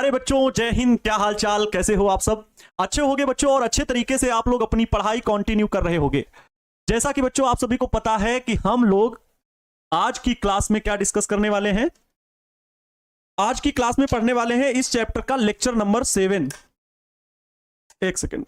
प्यारे बच्चों, जय हिंद। क्या हाल चाल, कैसे हो आप सब? अच्छे होगे बच्चों, और अच्छे तरीके से आप लोग अपनी पढ़ाई कंटिन्यू कर रहे होगे। जैसा कि बच्चों आप सभी को पता है कि हम लोग आज की क्लास में क्या डिस्कस करने वाले हैं। आज की क्लास में पढ़ने वाले हैं इस चैप्टर का लेक्चर नंबर 7। एक सेकेंड,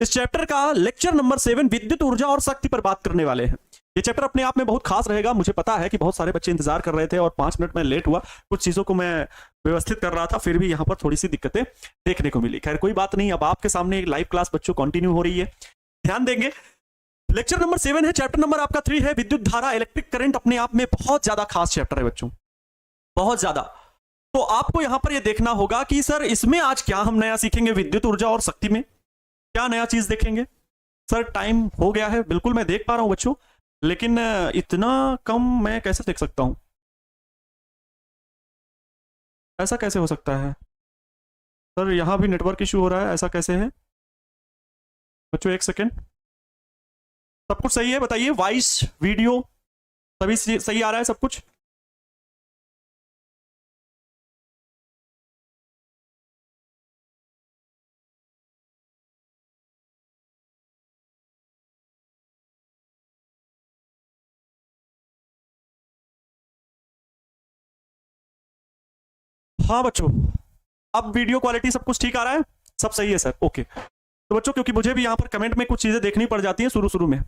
इस चैप्टर का लेक्चर नंबर 7 विद्युत ऊर्जा और शक्ति पर बात करने वाले हैं। ये चैप्टर अपने आप में बहुत खास रहेगा। मुझे पता है कि बहुत सारे बच्चे इंतजार कर रहे थे और 5 मिनट में लेट हुआ, कुछ चीजों को मैं व्यवस्थित कर रहा था, फिर भी यहाँ पर थोड़ी सी दिक्कतें देखने को मिली। खैर कोई बात नहीं, अब आपके सामने एक लाइव क्लास बच्चों कंटिन्यू हो रही है, ध्यान देंगे। लेक्चर नंबर 7 है, चैप्टर नंबर आपका 3 है विद्युत धारा, इलेक्ट्रिक करंट। अपने आप में बहुत ज्यादा खास चैप्टर है बच्चों, बहुत ज्यादा। तो आपको यहां पर यह देखना होगा कि सर इसमें आज क्या हम नया सीखेंगे, विद्युत ऊर्जा और शक्ति में क्या नया चीज देखेंगे। सर टाइम हो गया है, बिल्कुल मैं देख पा रहा हूं बच्चों, लेकिन इतना कम मैं कैसे देख सकता हूं? ऐसा कैसे हो सकता है सर? यहां भी नेटवर्क इशू हो रहा है, ऐसा कैसे है बच्चों? एक सेकेंड, सब कुछ सही है बताइए? वॉइस वीडियो सभी सही आ रहा है सब कुछ? हाँ बच्चों, अब वीडियो क्वालिटी सब कुछ ठीक आ रहा है, सब सही है सर? ओके। तो बच्चों क्योंकि मुझे भी यहां पर कमेंट में कुछ चीजें देखनी पड़ जाती हैं शुरू में।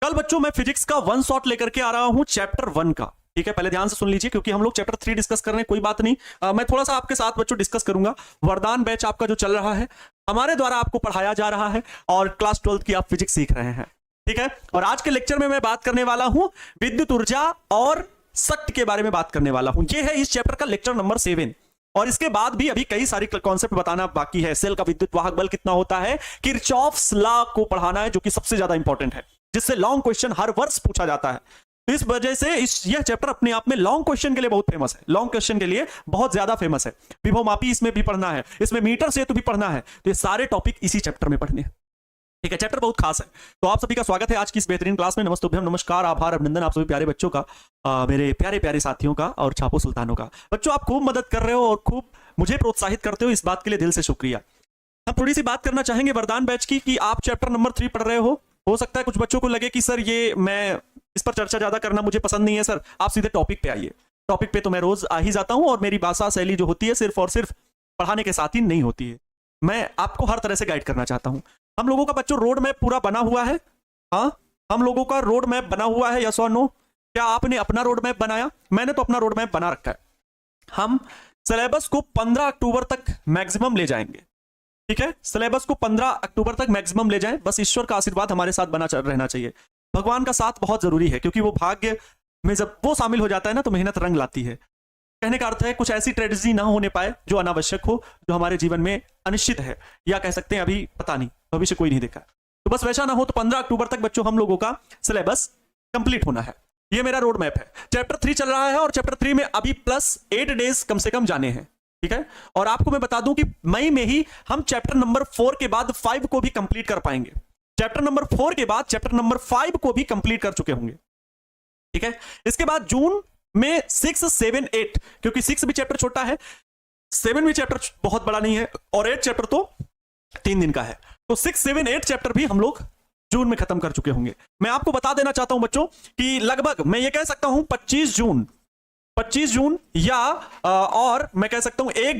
कल बच्चों मैं फिजिक्स का 1 शॉट लेकर के आ रहा हूं, चैप्टर 1 का। ठीक है, पहले ध्यान से सुन लीजिए क्योंकि हम लोग चैप्टर 3 डिस्कस कर रहे हैं। कोई बात नहीं, मैं थोड़ा सा आपके साथ बच्चों डिस्कस करूंगा। वरदान बैच आपका जो चल रहा है, हमारे द्वारा आपको पढ़ाया जा रहा है और क्लास 12 की आप फिजिक्स सीख रहे हैं, ठीक है। और आज के लेक्चर में मैं बात करने वाला हूं विद्युत ऊर्जा और शक्ति के बारे में बात करने वाला हूं। यह है इस चैप्टर का लेक्चर नंबर 7। और इसके बाद भी अभी कई सारी कॉन्सेप्ट बताना बाकी है। सेल का विद्युत वाहक बल कितना होता है, किरचॉफ्स लॉ को पढ़ाना है, जो कि सबसे ज्यादा इंपॉर्टेंट है, जिससे लॉन्ग क्वेश्चन हर वर्ष पूछा जाता है। तो इस वजह से यह चैप्टर अपने आप में लॉन्ग क्वेश्चन के लिए बहुत फेमस है, लॉन्ग क्वेश्चन के लिए बहुत ज्यादा फेमस है। विभवमापी इसमें भी पढ़ना है, इसमें मीटर सेतु भी पढ़ना है, तो ये सारे टॉपिक इसी चैप्टर में पढ़ने हैं, ठीक है। चैप्टर बहुत खास है। तो आप सभी का स्वागत है आज की इस बेहतरीन क्लास में। नमस्तुभ्यम, नमस्कार, आभार, अभिनंदन आप सभी प्यारे बच्चों का, मेरे प्यारे प्यारे साथियों का और छापो सुल्तानों का। बच्चों आप खूब मदद कर रहे हो और खूब मुझे प्रोत्साहित करते हो, इस बात के लिए दिल से शुक्रिया। हम थोड़ी सी बात करना चाहेंगे वरदान बैच की कि आप चैप्टर नंबर 3 पढ़ रहे हो सकता है कुछ बच्चों को लगे कि सर ये मैं इस पर चर्चा ज्यादा करना मुझे पसंद नहीं है। सर आप सीधे टॉपिक पे आइए। टॉपिक पे तो मैं रोज आ ही जाता हूं और मेरी भाषा शैली जो होती है सिर्फ और सिर्फ पढ़ाने के साथ ही नहीं होती है, मैं आपको हर तरह से गाइड करना चाहता हूं। हम लोगों का बच्चों रोड मैप पूरा बना हुआ है। हाँ, हम लोगों का रोड मैप बना हुआ है, यस और नो? क्या आपने अपना रोड मैप बनाया? मैंने तो अपना रोड मैप बना रखा है। हम सिलेबस को 15 अक्टूबर तक मैक्सिमम ले जाएंगे, ठीक है। सिलेबस को 15 अक्टूबर तक मैक्सिमम ले जाएं, बस ईश्वर का आशीर्वाद हमारे साथ बना रहना चाहिए। भगवान का साथ बहुत जरूरी है, क्योंकि वो भाग्य में जब वो शामिल हो जाता है ना, तो मेहनत रंग लाती है। कहने का अर्थ है कुछ ऐसी ट्रेजेडी ना होने पाए जो अनावश्यक हो, जो हमारे जीवन में अनिश्चित है, या कह सकते हैं अभी पता नहीं, भविष्य कोई नहीं देखा। तो बस वैसा ना हो, तो 15 अक्टूबर तक बच्चों हम लोगों का सिलेबस कंप्लीट होना है। ये मेरा रोड मैप है। चैप्टर 3 चल रहा है और चैप्टर 3 में अभी प्लस 8 डेज कम से कम जाने हैं, ठीक है। और आपको मैं बता दूं कि मई में ही हम चैप्टर नंबर 4 के बाद 5 को भी कंप्लीट कर पाएंगे। चैप्टर नंबर 4 के बाद चैप्टर नंबर 5 को भी कंप्लीट कर चुके होंगे, ठीक है। इसके बाद जून में 6, 7, 8, क्योंकि 6 भी चैप्टर छोटा है, 7 भी चैप्टर बहुत बड़ा नहीं है, और 8 चैप्टर तो 3 दिन का है। तो 6, 7, 8 चैप्टर भी हम लोग जून में खत्म कर चुके होंगे। मैं आपको बता देना चाहता हूं बच्चों कि लगभग मैं ये कह सकता हूं 25 जून या और मैं कह सकता हूं 1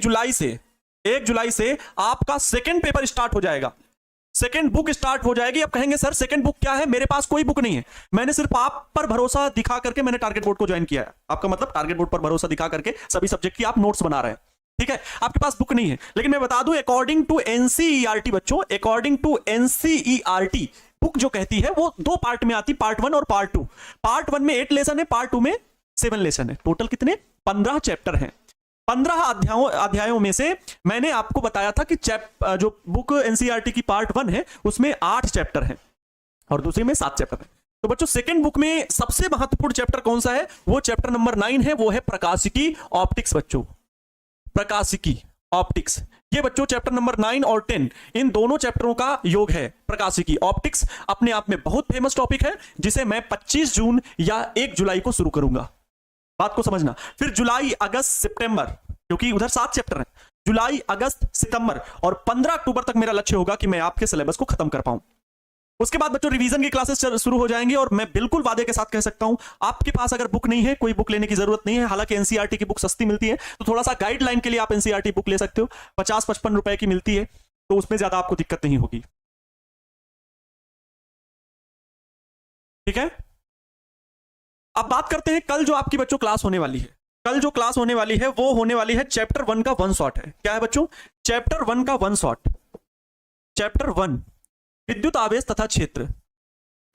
जुलाई से आपका सेकंड पेपर स्टार्ट हो जाएगा, सेकंड बुक स्टार्ट हो जाएगी। आप कहेंगे सर सेकंड बुक क्या है? मेरे पास कोई बुक नहीं है, मैंने सिर्फ आप पर भरोसा दिखा करके मैंने टारगेट बोर्ड को ज्वाइन किया है। आपका मतलब टारगेट बोर्ड पर भरोसा दिखा करके सभी सब्जेक्ट की आप नोट्स बना रहे हैं, ठीक है। आपके पास बुक नहीं है, लेकिन मैं बता दूं अकॉर्डिंग टू एनसीईआरटी बच्चों, अकॉर्डिंग टू एनसीईआरटी बुक जो कहती है वो 2 पार्ट में आती, पार्ट 1 और पार्ट 2। पार्ट 1 में 8 लेसन है, पार्ट 2 में 7 लेसन है। टोटल कितने? 15 चैप्टर हैं। 15 अध्यायों में से मैंने आपको बताया था कि जो बुक एनसीईआरटी की पार्ट 1 है उसमें 8 चैप्टर हैं और दूसरी में 7 चैप्टर हैं। तो बच्चों सेकंड बुक में सबसे महत्वपूर्ण चैप्टर कौन सा है? वो चैप्टर नंबर 9 है, वो है प्रकाशिकी ऑप्टिक्स बच्चों, प्रकाशिकी ऑप्टिक्स। ये बच्चों चैप्टर नंबर 9 और 10 इन दोनों चैप्टरों का योग है। प्रकाशिकी ऑप्टिक्स अपने आप में बहुत फेमस टॉपिक है, जिसे मैं 25 जून या 1 जुलाई को शुरू करूंगा। बात को समझना। फिर जुलाई, अगस्त, सितंबर, क्योंकि उधर 7 चैप्टर हैं, जुलाई, अगस्त, सितंबर और 15 अक्टूबर तक मेरा लक्ष्य होगा कि मैं आपके सिलेबस को खत्म कर पाऊं। उसके बाद बच्चों रिवीजन की क्लासेस शुरू हो जाएंगी और मैं बिल्कुल वादे के साथ कह सकता हूं, आपके पास अगर बुक नहीं है, कोई बुक लेने की जरूरत नहीं है। हालांकि एनसीईआरटी की बुक सस्ती मिलती है, तो थोड़ा सा गाइडलाइन के लिए आप एनसीईआरटी बुक ले सकते हो, 50-55 रुपए की मिलती है, तो उसमें ज्यादा आपको दिक्कत नहीं होगी। ठीक है, अब बात करते हैं कल जो आपकी बच्चों क्लास होने वाली है। कल जो क्लास होने वाली है वो होने वाली है चैप्टर 1 का 1 शॉट है। क्या है बच्चों? चैप्टर 1 का 1 शॉट। चैप्टर 1 विद्युत आवेश तथा क्षेत्र।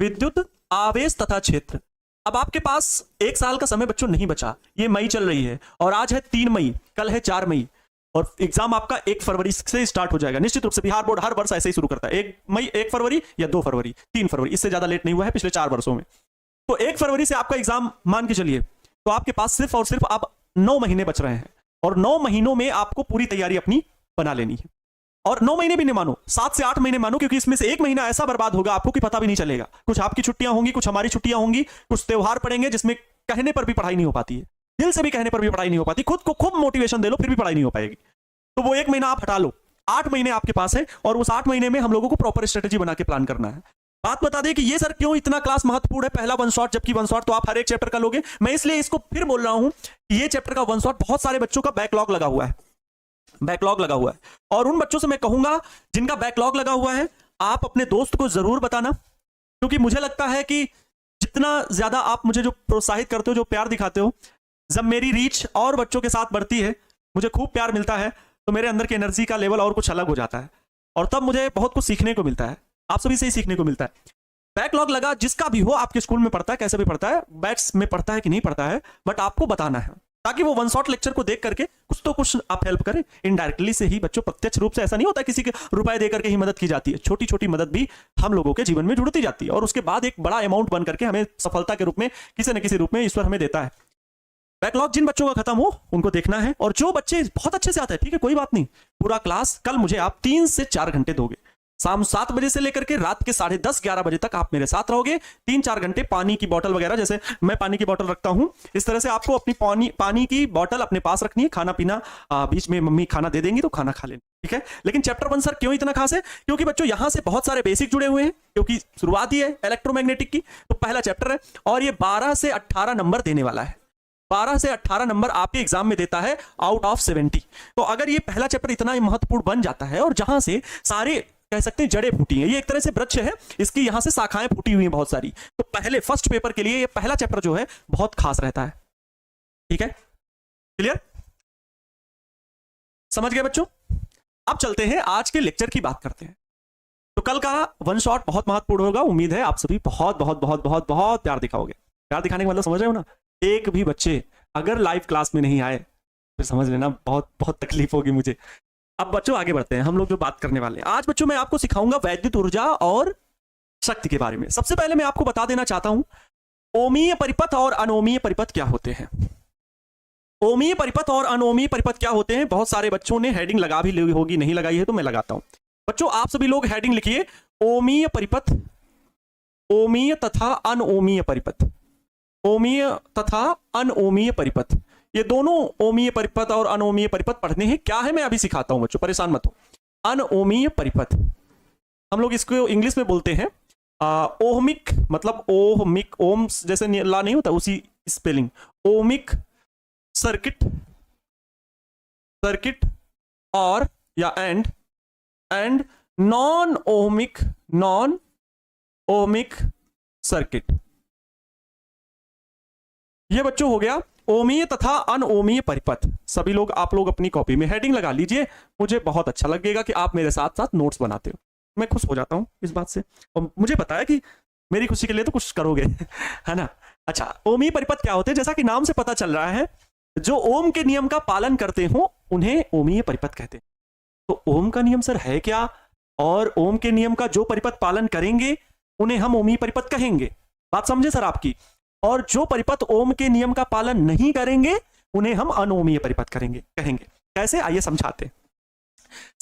विद्युत आवेश तथा क्षेत्र। अब आपके पास 1 साल का समय बच्चों नहीं बचा, ये मई चल रही है और आज है 3 मई, कल है 4 मई और एग्जाम आपका 1 फरवरी से स्टार्ट हो जाएगा। निश्चित रूप से बिहार बोर्ड हर वर्ष ऐसे ही शुरू करता है, 1 मई, 1 फरवरी या 2 फरवरी, 3 फरवरी, इससे ज्यादा लेट नहीं हुआ है पिछले 4 वर्षों में। तो 1 फरवरी से आपका एग्जाम मान के चलिए, तो आपके पास सिर्फ और सिर्फ अब 9 महीने बच रहे हैं और 9 महीनों में आपको पूरी तैयारी अपनी बना लेनी है। और 9 महीने भी नहीं मानो, 7 से 8 महीने मानो, क्योंकि इसमें से 1 महीना ऐसा बर्बाद होगा आपको कि पता भी नहीं चलेगा। कुछ आपकी छुट्टियां होंगी, कुछ हमारी छुट्टियां होंगी, कुछ त्योहार पड़ेंगे जिसमें कहने पर भी पढ़ाई नहीं हो पाती है, दिल से भी कहने पर भी पढ़ाई नहीं हो पाती, खुद को खूब मोटिवेशन दे लो फिर भी पढ़ाई नहीं हो पाएगी। तो वो 1 महीना आप हटा लो, 8 महीने आपके पास है और उस 8 महीने में हम लोगों को प्रॉपर स्ट्रेटेजी बना के प्लान करना है। बात बता दें कि ये सर क्यों इतना क्लास महत्वपूर्ण है, पहला 1 शॉट, जबकि 1 शॉट तो आप हर एक चैप्टर का लोगे। मैं इसलिए इसको फिर बोल रहा हूं कि ये चैप्टर का 1 शॉट बहुत सारे बच्चों का बैकलॉग लगा हुआ है, बैकलॉग लगा हुआ है। और उन बच्चों से मैं कहूंगा जिनका बैकलॉग लगा हुआ है, आप अपने दोस्त को जरूर बताना, क्योंकि मुझे लगता है कि जितना ज्यादा आप मुझे जो प्रोत्साहित करते हो, जो प्यार दिखाते हो, जब मेरी रीच और बच्चों के साथ बढ़ती है, मुझे खूब प्यार मिलता है, तो मेरे अंदर की एनर्जी का लेवल और कुछ अलग हो जाता है और तब मुझे बहुत कुछ सीखने को मिलता है, आप सभी से ही सीखने को मिलता है। बैकलॉग लगा जिसका भी हो, आपके स्कूल में पढ़ता है, कैसे भी पढ़ता है, बैच में पढ़ता है कि नहीं पढ़ता है, बट आपको बताना है ताकि वो 1 शॉट लेक्चर को देख करके कुछ तो कुछ आप हेल्प करें। इनडायरेक्टली से ही बच्चों, प्रत्यक्ष रूप से ऐसा नहीं होता किसी के रुपए दे करके ही मदद की जाती है, छोटी छोटी मदद भी हम लोगों के जीवन में जुड़ती जाती है और उसके बाद एक बड़ा अमाउंट बन करके हमें सफलता के रूप में किसी न किसी रूप में ईश्वर हमें देता है। बैकलॉग जिन बच्चों का खत्म हो उनको देखना है, और जो बच्चे बहुत अच्छे से आते हैं, ठीक है कोई बात नहीं, पूरा क्लास कल मुझे आप 3 से 4 घंटे दोगे, शाम 7 बजे से लेकर के रात के 10:30-11 बजे तक आप मेरे साथ रहोगे। 3-4 घंटे पानी की बोतल वगैरह, जैसे मैं पानी की बोतल रखता हूं, इस तरह से आपको अपनी पानी की बोतल अपने पास रखनी है। खाना पीना बीच में मम्मी खाना दे देंगी तो खाना खा लेना, ठीक है। लेकिन चैप्टर 1 सर क्यों इतना खास है? क्योंकि बच्चों यहां से बहुत सारे बेसिक जुड़े हुए हैं, क्योंकि शुरुआत ही है इलेक्ट्रोमैग्नेटिक की, तो पहला चैप्टर है और ये 12 से 18 नंबर देने वाला है। 12 से 18 नंबर आपके एग्जाम में देता है आउट ऑफ 70। तो अगर ये पहला चैप्टर इतना महत्वपूर्ण बन जाता है और जहां से सारे कह सकते हैं जड़ें फूटी हैं, ये एक तरह से वृक्ष है, इसकी यहां से शाखाएं फूटी हुई हैं बहुत सारी, तो पहले फर्स्ट पेपर के लिए ये पहला चैप्टर जो है बहुत खास रहता है। ठीक है, क्लियर, समझ गए बच्चों? अब चलते हैं आज के लेक्चर की बात करते हैं। तो कल का 1 शॉट बहुत महत्वपूर्ण होगा, उम्मीद है आप सभी बहुत बहुत बहुत बहुत बहुत प्यार दिखाओगे। प्यार दिखाने का मतलब समझ रहे हो ना? एक भी बच्चे अगर लाइव क्लास में नहीं आए फिर समझ लेना बहुत बहुत तकलीफ होगी मुझे। अब बच्चों आगे बढ़ते हैं, हम लोग जो बात करने वाले हैं आज बच्चों, मैं आपको सिखाऊंगा वैद्युत ऊर्जा और शक्ति के बारे में। सबसे पहले मैं आपको बता देना चाहता हूं ओमीय परिपथ और अनोमीय परिपथ क्या होते हैं। ओमीय परिपथ और अनोमीय परिपथ क्या होते हैं? बहुत सारे बच्चों ने हेडिंग लगा भी ली होगी, नहीं लगाई है तो मैं लगाता हूं। बच्चों आप सभी लोग हेडिंग लिखिए, ओमीय परिपथ, ओमीय तथा अनओमीय परिपथ, ओमीय तथा अनओमीय परिपथ। ये दोनों ओमीय परिपथ और अनओमीय परिपथ पढ़ने हैं। क्या है मैं अभी सिखाता हूं बच्चों, परेशान मत हो। अनओमीय परिपथ हम लोग इसको इंग्लिश में बोलते हैं ओहमिक, मतलब ओहमिक, ओम जैसे ला नहीं होता उसी स्पेलिंग, ओमिक सर्किट, सर्किट और या and non ohmic, non ohmic circuit. ये बच्चों हो गया ओमीय तथा अनओमीय परिपथ। सभी लोग आप लोग अपनी कॉपी में हेडिंग लगा लीजिए, मुझे बहुत अच्छा लगेगा कि आप मेरे साथ साथ नोट्स बनाते हो, मैं खुश हो जाता हूं इस बात से, और मुझे पता है कि मेरी खुशी के लिए तो कुछ करोगे है ना। अच्छा, ओमीय परिपथ क्या होते हैं? जैसा कि नाम से पता चल रहा है, जो ओम के नियम का पालन करते हो उन्हें ओमीय परिपथ कहते हैं। तो ओम का नियम सर है क्या? और ओम के नियम का जो परिपथ पालन करेंगे उन्हें हम ओमीय परिपथ कहेंगे। बात समझे सर आपकी? और जो परिपथ ओम के नियम का पालन नहीं करेंगे उन्हें हम अनोमीय परिपथ कहेंगे। कैसे, आइए समझाते हैं।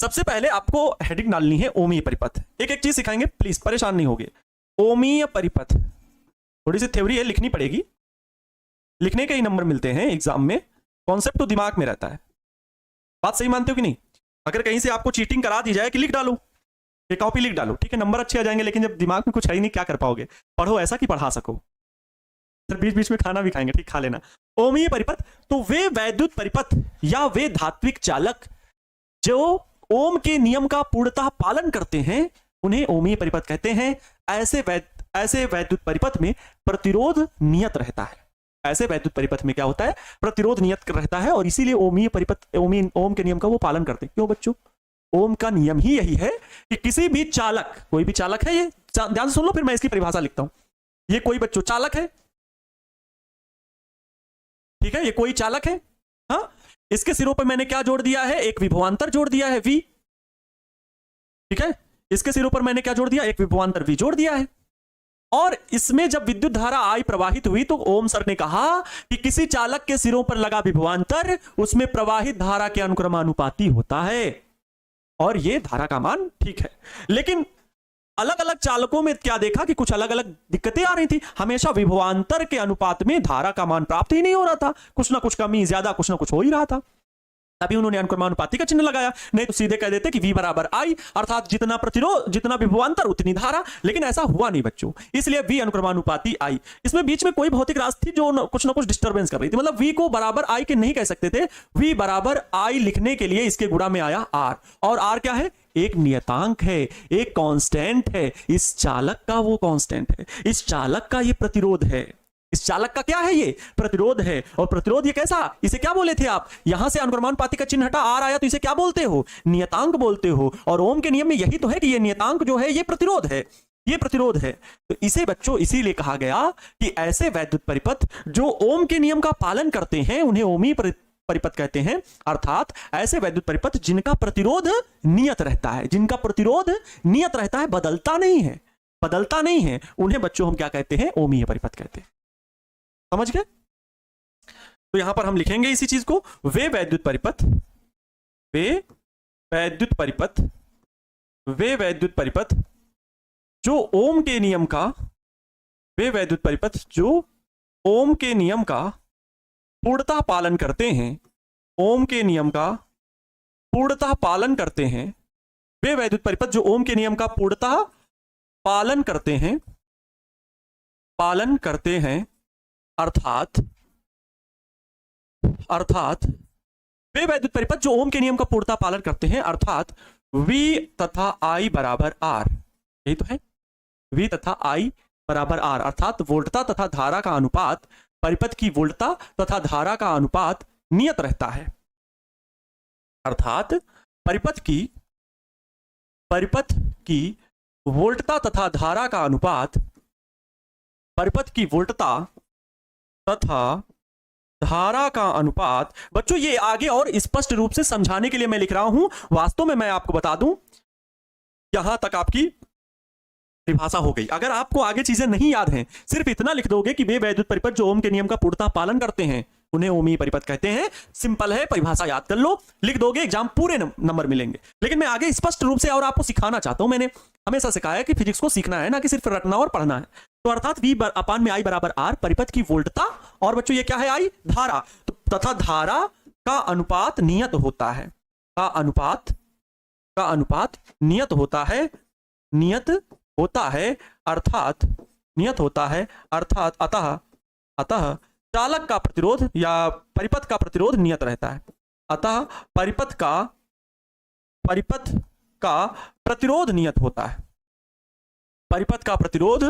सबसे पहले आपको हेडिंग डालनी है ओमीय परिपथ। एक एक चीज सिखाएंगे, प्लीज परेशान नहीं होगे। ओमीय परिपथ, थोड़ी सी थ्योरी है, लिखनी पड़ेगी, लिखने के ही नंबर मिलते हैं एग्जाम में, कॉन्सेप्ट तो दिमाग में रहता है। बात सही मानते हो कि नहीं? अगर कहीं से आपको चीटिंग करा दी जाए कि लिख डालो, ये कॉपी लिख डालो, ठीक है, नंबर अच्छे आ जाएंगे, लेकिन जब दिमाग में कुछ है ही नहीं, क्या कर पाओगे? पढ़ो ऐसा कि पढ़ा सको। फिर बीच बीच में खाना भी खाएंगे, ठीक, खा लेना। ओमीय परिपथ, तो वे वैद्युत परिपथ या वे धात्विक चालक जो ओम के नियम का पूर्णतः पालन करते हैं उन्हें ओमीय परिपथ कहते हैं। ऐसे वैद्युत परिपथ में प्रतिरोध नियत रहता है। ऐसे वैद्युत परिपथ में क्या होता है? प्रतिरोध नियत रहता है, और इसीलिए ओमीय परिपथ ओम के नियम का वो पालन करते हैं। क्यों बच्चों? ओम का नियम ही यही है कि किसी भी चालक, कोई भी चालक है, ये ध्यान से सुन लो, फिर मैं इसकी परिभाषा लिखता हूं। ये कोई बच्चों चालक है, ठीक है, ये कोई चालक है, हाँ, इसके सिरों पर मैंने क्या जोड़ दिया है? एक विभवांतर जोड़ दिया है V, ठीक है, इसके सिरों पर मैंने क्या जोड़ दिया? एक विभवांतर V जोड़ दिया है। और इसमें जब विद्युत धारा I प्रवाहित हुई तो ओम सर ने कहा कि किसी चालक के सिरों पर लगा विभवांतर उसमें प्रवाहित धारा के अनुक्रमानुपाती होता है, और यह धारा का मान ठीक है। लेकिन अलग अलग चालकों में क्या देखा कि कुछ अलग अलग दिक्कतें आ रही थी। हमेशा विभवांतर के अनुपात में धारा का मान प्राप्त ही नहीं हो रहा था, कुछ ना कुछ कमी ज्यादा, कुछ ना कुछ हो ही रहा था। तभी उन्होंने अनुक्रमानुपाती का चिन्ह लगाया, नहीं तो सीधे कह देते कि V बराबर I, अर्थात जितना प्रतिरोध, जितना विभवांतर उतनी धारा। लेकिन ऐसा हुआ नहीं बच्चों, इसलिए V अनुक्रमानुपाती I। इसमें बीच में कोई भौतिक राशि थी जो कुछ ना कुछ डिस्टर्बेंस कर रही थी, मतलब V को बराबर I के नहीं कह सकते थे। V बराबर I लिखने के लिए इसके गुणा में आया R, और R क्या है? एक नियतांक है, एक कांस्टेंट है। इस चालक का वो कांस्टेंट है, इस चालक का ये प्रतिरोध है, इस चालक का क्या है? ये प्रतिरोध है। और प्रतिरोध ये कैसा? इसे क्या बोले थे आप? यहां से अनुक्रमानुपाती का चिन्ह हटा R आया तो इसे क्या बोलते हो? नियतांक बोलते हो। और ओम के नियम में यही तो है कि ये नियतांक जो है ये प्रतिरोध है, ये प्रतिरोध है। तो इसे बच्चों इसीलिए कहा गया कि ऐसे वैद्युत परिपथ जो ओम के नियम का पालन करते हैं उन्हें ओमीय परिपथ कहते हैं। अर्थात ऐसे वैद्युत परिपथ जिनका प्रतिरोध नियत रहता है, जिनका प्रतिरोध नियत रहता है, बदलता नहीं है, बदलता नहीं है, उन्हें बच्चों हम क्या कहते हैं? ओमीय परिपथ कहते हैं। समझ गए? तो यहां पर हम लिखेंगे इसी चीज को, वे वैद्युत परिपथ, वे वैद्युत परिपथ, वे वैद्युत परिपथ जो ओम के नियम का, वे वैद्युत परिपथ जो ओम के नियम का पूर्णतः पालन करते हैं, ओम के नियम का पूर्णतः पालन करते हैं, वे वैद्युत परिपथ जो ओम के नियम का पूर्णतः पालन करते हैं, पालन करते हैं, अर्थात वे वैद्युत परिपथ जो ओम के नियम का पूर्णतः पालन करते हैं, अर्थात V तथा I बराबर R, यही तो है, V तथा I बराबर R, अर्थात वोल्टता तथा धारा का अनुपात, परिपथ की वोल्टता तथा धारा का अनुपात नियत रहता है। अर्थात परिपथ की वोल्टता तथा धारा का अनुपात, परिपथ की वोल्टता तथा धारा का अनुपात। बच्चों ये आगे और स्पष्ट रूप से समझाने के लिए मैं लिख रहा हूं, वास्तव में मैं आपको बता दूं, यहां तक आपकी परिभाषा हो गई। अगर आपको आगे चीजें नहीं याद हैं, सिर्फ इतना लिख दोगे कि वे वैद्युत परिपथ जो ओम के नियम का पूर्णतः पालन करते हैं उन्हें ओमीय परिपथ कहते हैं। सिंपल है, परिभाषा याद कर लो, लिख दोगे, एग्जाम पूरे नंबर मिलेंगे। लेकिन मैं आगे स्पष्ट रूप से और आपको सिखाना चाहता हूं। मैंने हमेशा सिखाया है कि फिजिक्स को सीखना है, ना कि सिर्फ रटना और पढ़ना है। तो अर्थात V अपान में I बराबर R, परिपथ की वोल्टता, और बच्चों ये क्या है? I, धारा, तो तथा धारा का अनुपात नियत होता है, का अनुपात नियत होता है, नियत होता है, अर्थात नियत होता है, अर्थात अतः चालक का प्रतिरोध या परिपथ का प्रतिरोध नियत रहता है। अतः परिपथ का प्रतिरोध नियत होता है, परिपथ का प्रतिरोध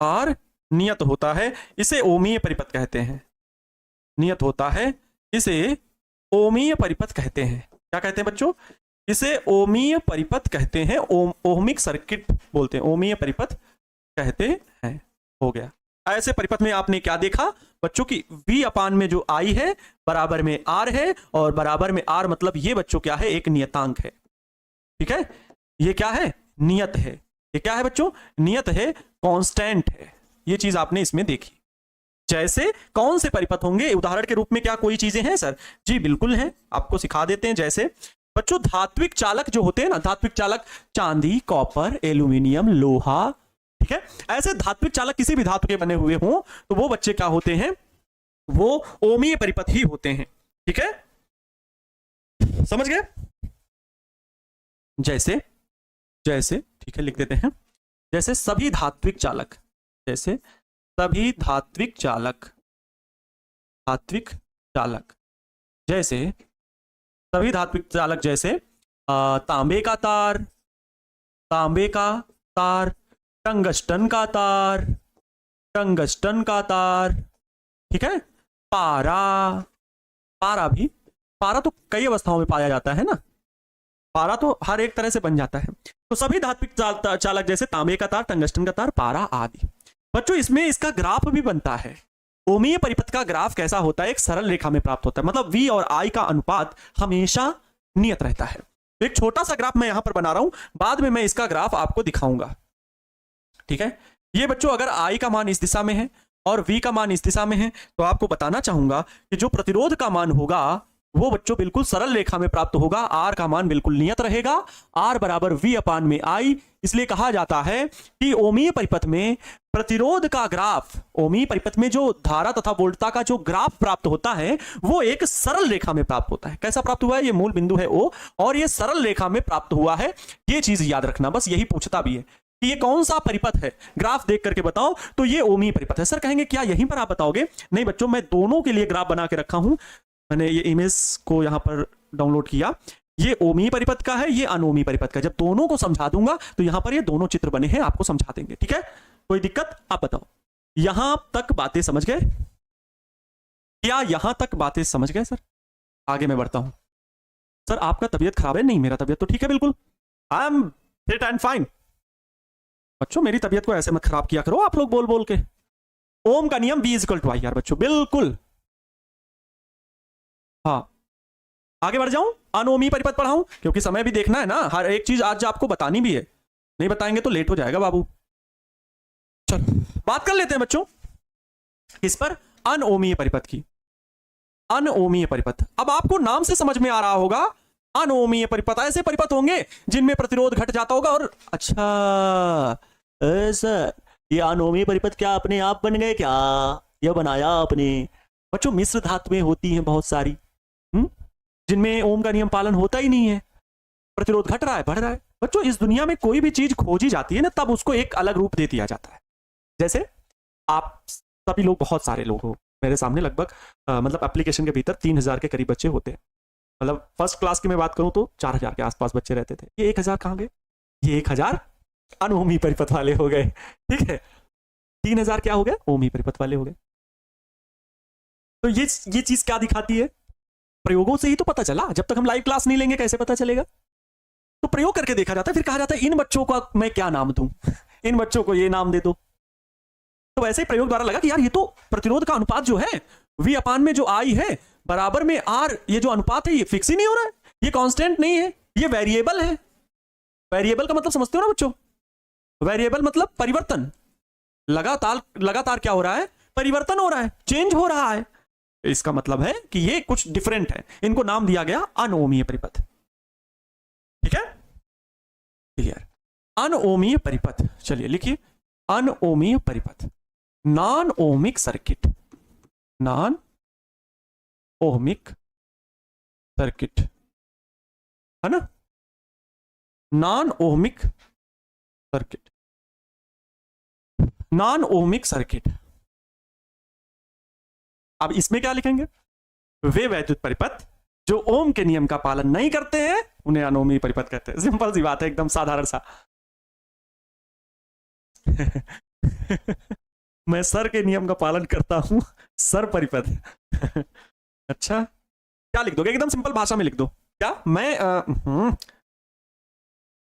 R नियत होता है, इसे ओमीय परिपथ कहते हैं। नियत होता है, इसे ओमीय परिपथ कहते हैं। क्या कहते हैं बच्चों? इसे ओमीय परिपथ कहते हैं, ओहमिक सर्किट बोलते हैं, ओमीय परिपथ कहते हैं। हो गया। ऐसे परिपथ में आपने क्या देखा बच्चों की V अपान में जो I है बराबर में R है, और बराबर में R मतलब ये बच्चों क्या है? एक नियतांक है, ठीक है, ये क्या है? नियत है। ये क्या है बच्चों? नियत है, कांस्टेंट है। ये चीज आपने इसमें देखी। जैसे कौन से परिपथ होंगे उदाहरण के रूप में? क्या कोई चीजें हैं सर? जी बिल्कुल हैं, आपको सिखा देते हैं। जैसे बच्चों धात्विक चालक जो होते हैं ना, धात्विक चालक चांदी, कॉपर, एल्यूमिनियम, लोहा, ठीक है, ऐसे धात्विक चालक किसी भी धातु के बने हुए हों तो वो बच्चे क्या होते हैं? वो ओमीय परिपथ ही होते हैं। ठीक है, समझ गए? जैसे जैसे ठीक है, लिख देते हैं, जैसे सभी धात्विक चालक, जैसे सभी धात्विक चालक जैसे सभी धात्विक चालक जैसे तांबे का तार, टंगस्टन का तार, ठीक है, पारा तो कई अवस्थाओं में पाया जाता है ना, पारा तो हर एक तरह से बन जाता है। तो सभी धात्विक चालक जैसे तांबे का तार, टंगस्टन का तार, पारा आदि। बच्चों इसमें इसका ग्राफ भी बनता है। ओमीय परिपथ का ग्राफ कैसा होता है? एक सरल रेखा में प्राप्त होता है, मतलब V और I का अनुपात हमेशा नियत रहता है। तो एक छोटा सा ग्राफ मैं यहां पर बना रहा हूं, बाद में मैं इसका ग्राफ आपको दिखाऊंगा। ठीक है, ये बच्चों अगर I का मान इस दिशा में है और V का मान इस दिशा में है, तो आपको बताना चाहूंगा कि जो प्रतिरोध का मान होगा वो बच्चों बिल्कुल सरल रेखा में प्राप्त होगा। R का मान बिल्कुल नियत रहेगा, R बराबर V अपान में I। इसलिए कहा जाता है कि ओमीय परिपथ में प्रतिरोध का ग्राफ, ओमीय परिपथ में जो धारा तथा वोल्टता का जो ग्राफ प्राप्त होता है वो एक सरल रेखा में प्राप्त होता है। कैसा प्राप्त हुआ है? ये मूल बिंदु है O और ये सरल रेखा में प्राप्त हुआ है। ये चीज याद रखना, बस यही पूछता भी है कि ये कौन सा परिपथ है, ग्राफ देख करके बताओ। तो ये ओमीय परिपथ है। सर कहेंगे क्या यहीं पर आप बताओगे? नहीं बच्चों, मैं दोनों के लिए ग्राफ बना के रखा हूं। मैंने ये इमेज को यहां पर डाउनलोड किया। ये ओमीय परिपथ का है, ये अनोमीय परिपथ का। जब दोनों को समझा दूंगा तो यहां पर ये दोनों चित्र बने हैं, आपको समझा देंगे। ठीक है, कोई दिक्कत? आप बताओ, यहां तक बातें समझ गए? क्या यहां तक बातें समझ गए? सर आगे मैं बढ़ता हूं। सर आपका तबीयत खराब है? नहीं, मेरा तबीयत तो ठीक है, बिल्कुल I am fit and fine. बच्चों मेरी तबीयत को ऐसे मत खराब किया करो आप लोग बोल बोल के। ओम का नियम V इक्वल टू I यार बच्चों, बिल्कुल। हाँ, आगे बढ़ जाऊं, अनोमीय परिपथ पढ़ाऊं, क्योंकि समय भी देखना है ना, हर एक चीज आज आपको बतानी भी है, नहीं बताएंगे तो लेट हो जाएगा बाबू। चलो बात कर लेते हैं बच्चों इस पर, अनओमीय परिपथ की। अनओमीय परिपथ, अब आपको नाम से समझ में आ रहा होगा, अनओमीय परिपथ ऐसे परिपथ होंगे जिनमें प्रतिरोध घट जाता होगा। और अच्छा सर, ये अनओमीय परिपथ क्या अपने आप बन गए क्या, या बनाया आपने? बच्चों मिश्र धातुएं होती हैं बहुत सारी, जिनमें ओम का नियम पालन होता ही नहीं है, प्रतिरोध घट रहा है बढ़ रहा है। बच्चों इस दुनिया में कोई भी चीज खोजी जाती है ना, तब उसको एक अलग रूप दे दिया जाता है। जैसे आप सभी लोग, बहुत सारे लोग हो मेरे सामने, लगभग मतलब एप्लीकेशन के भीतर 3000 के करीब बच्चे होते हैं। मतलब फर्स्ट क्लास की मैं बात करूं तो 4000 के आसपास बच्चे रहते थे। ये 1000 कहां गए? ये 1000 अनओमीय परिपथ वाले हो गए। ठीक है, 3000 क्या हो गए? ओमीय परिपथ वाले हो गए। तो ये चीज क्या दिखाती है? प्रयोगों से ही तो पता चला। जब तक हम लाइव क्लास नहीं लेंगे कैसे पता चलेगा? तो प्रयोग करके देखा जाता है, फिर कहा जाता है इन बच्चों का मैं क्या नाम दूं, इन बच्चों को ये नाम दे दो। तो वैसे ही प्रयोग द्वारा लगा कि यार ये तो प्रतिरोध का अनुपात जो है V अपान में जो I है बराबर में R, ये जो अनुपात है ये फिक्स ही नहीं हो रहा है, ये कांस्टेंट नहीं है, ये वेरिएबल है। वेरिएबल का मतलब समझते हो ना बच्चों? वेरिएबल मतलब परिवर्तन, लगातार क्या हो रहा है? परिवर्तन हो रहा है, चेंज हो रहा है। इसका मतलब है कि ये कुछ डिफरेंट है, इनको नाम दिया गया अनओमीय परिपथ। ठीक है, क्लियर? अनओमीय परिपथ, चलिए लिखिए, अनओमीय परिपथ, non ohmic circuit, non ohmic circuit है ना, non ohmic circuit, non ohmic circuit. अब इसमें क्या लिखेंगे? वे वैद्युत परिपथ जो ओम के नियम का पालन नहीं करते हैं उन्हें अनोमीय परिपथ कहते हैं। सिंपल सी बात है, एकदम साधारण सा। मैं सर के नियम का पालन करता हूं, सर परिपथ। अच्छा क्या लिख दोगे? एकदम सिंपल भाषा में लिख दो। क्या? मैं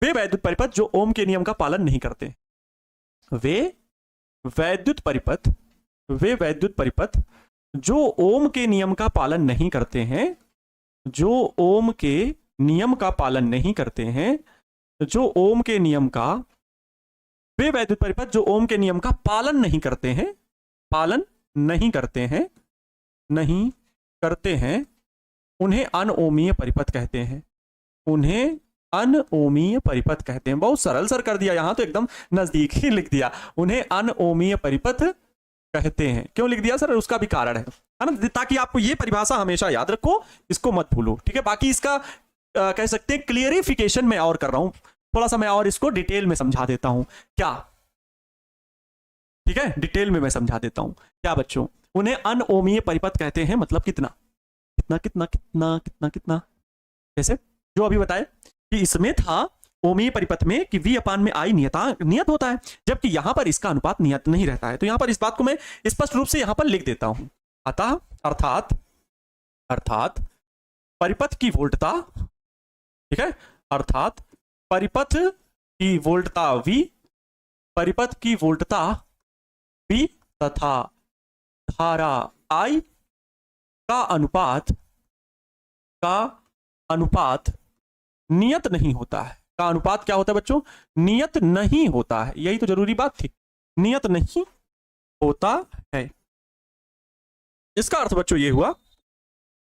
वे वैद्युत परिपथ जो ओम के नियम का पालन नहीं करते, वे वैद्युत परिपथ, वे वैद्युत परिपथ जो ओम के नियम का पालन नहीं करते हैं, जो ओम के नियम का पालन नहीं करते हैं, जो ओम के नियम का, वे वैद्युत परिपथ जो ओम के नियम का पालन नहीं करते हैं, पालन नहीं करते हैं, नहीं करते हैं, उन्हें अनओमीय परिपथ कहते हैं, उन्हें अनओमीय परिपथ कहते हैं। बहुत सरल सर कर दिया, यहां तो एकदम नजदीक ही लिख दिया, उन्हें अनओमीय परिपथ कहते हैं। क्यों लिख दिया सर? उसका भी कारण है। है ना, ताकि आपको ये परिभाषा हमेशा याद रखो, इसको मत भूलो, ठीक है। बाकी इसका कह सकते हैं क्लियरिफिकेशन मैं और कर रहा हूं, थोड़ा सा मैं और इसको डिटेल में समझा देता हूं क्या, ठीक है, डिटेल में मैं समझा देता हूं क्या बच्चों। उन्हें अनओमीय परिपथ कहते हैं, मतलब कितना कितना कितना कितना कितना कितना, जैसे जो अभी बताए कि इसमें था ओमीय परिपथ में कि v अपान में आई नियत होता है, जबकि यहां पर इसका अनुपात नियत नहीं रहता है। तो यहां पर इस बात को मैं स्पष्ट रूप से यहां पर लिख देता हूं, अतः अर्थात परिपथ की वोल्टता, ठीक है, अर्थात परिपथ की वोल्टता v, परिपथ की वोल्टता v तथा धारा I का अनुपात नियत नहीं होता है। का अनुपात क्या होता है बच्चों, नियत नहीं होता है, यही तो जरूरी बात थी, नियत नहीं होता है। इसका अर्थ बच्चों ये हुआ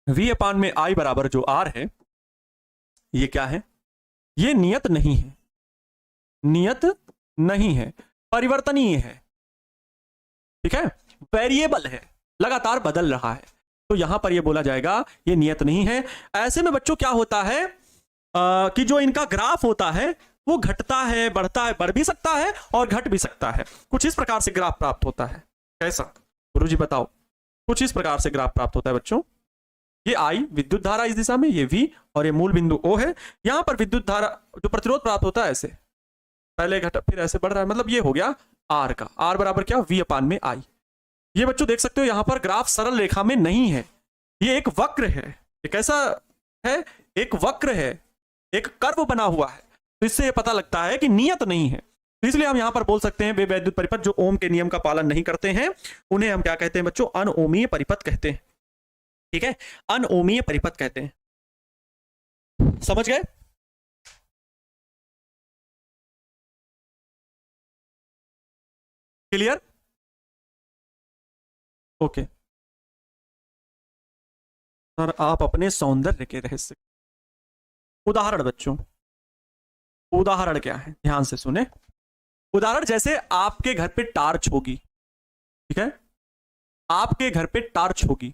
v अपान में I बराबर जो R है, ये क्या है, ये नियत नहीं है, नियत नहीं है, परिवर्तनीय है, ठीक है, वेरिएबल है, लगातार बदल रहा है। तो यहां पर ये बोला जाएगा ये नियत नहीं है। ऐसे में बच्चों क्या होता है कि जो इनका ग्राफ होता है वो घटता है, बढ़ता है, बढ़ भी सकता है और घट भी सकता है। कुछ इस प्रकार से ग्राफ प्राप्त होता है। कैसा गुरुजी बताओ, कुछ इस प्रकार से ग्राफ प्राप्त होता है बच्चों। ये I विद्युत धारा इस दिशा में, ये V और ये मूल बिंदु O है। यहां पर विद्युत धारा जो प्रतिरोध प्राप्त होता है ऐसे पहले घटा फिर ऐसे बढ़ रहा है, मतलब ये हो गया R का, R बराबर क्या, V अपान में I। ये बच्चों देख सकते हो यहां पर ग्राफ सरल रेखा में नहीं है, ये एक वक्र है। ये कैसा है, एक वक्र है, एक कर्व बना हुआ है। तो इससे ये पता लगता है कि नियत नहीं है। तो इसलिए हम यहां पर बोल सकते हैं वे वैद्युत परिपथ जो ओम के नियम का पालन नहीं करते हैं उन्हें हम क्या कहते हैं बच्चों, अनओमीय परिपथ कहते हैं, ठीक है, अनओमीय परिपथ कहते हैं। समझ गए? क्लियर? ओके सर, आप अपने सौंदर्य के रहस्य, उदाहरण बच्चों, उदाहरण क्या है, ध्यान से सुने। उदाहरण जैसे आपके घर पे टार्च होगी, ठीक है, आपके घर पे टार्च होगी,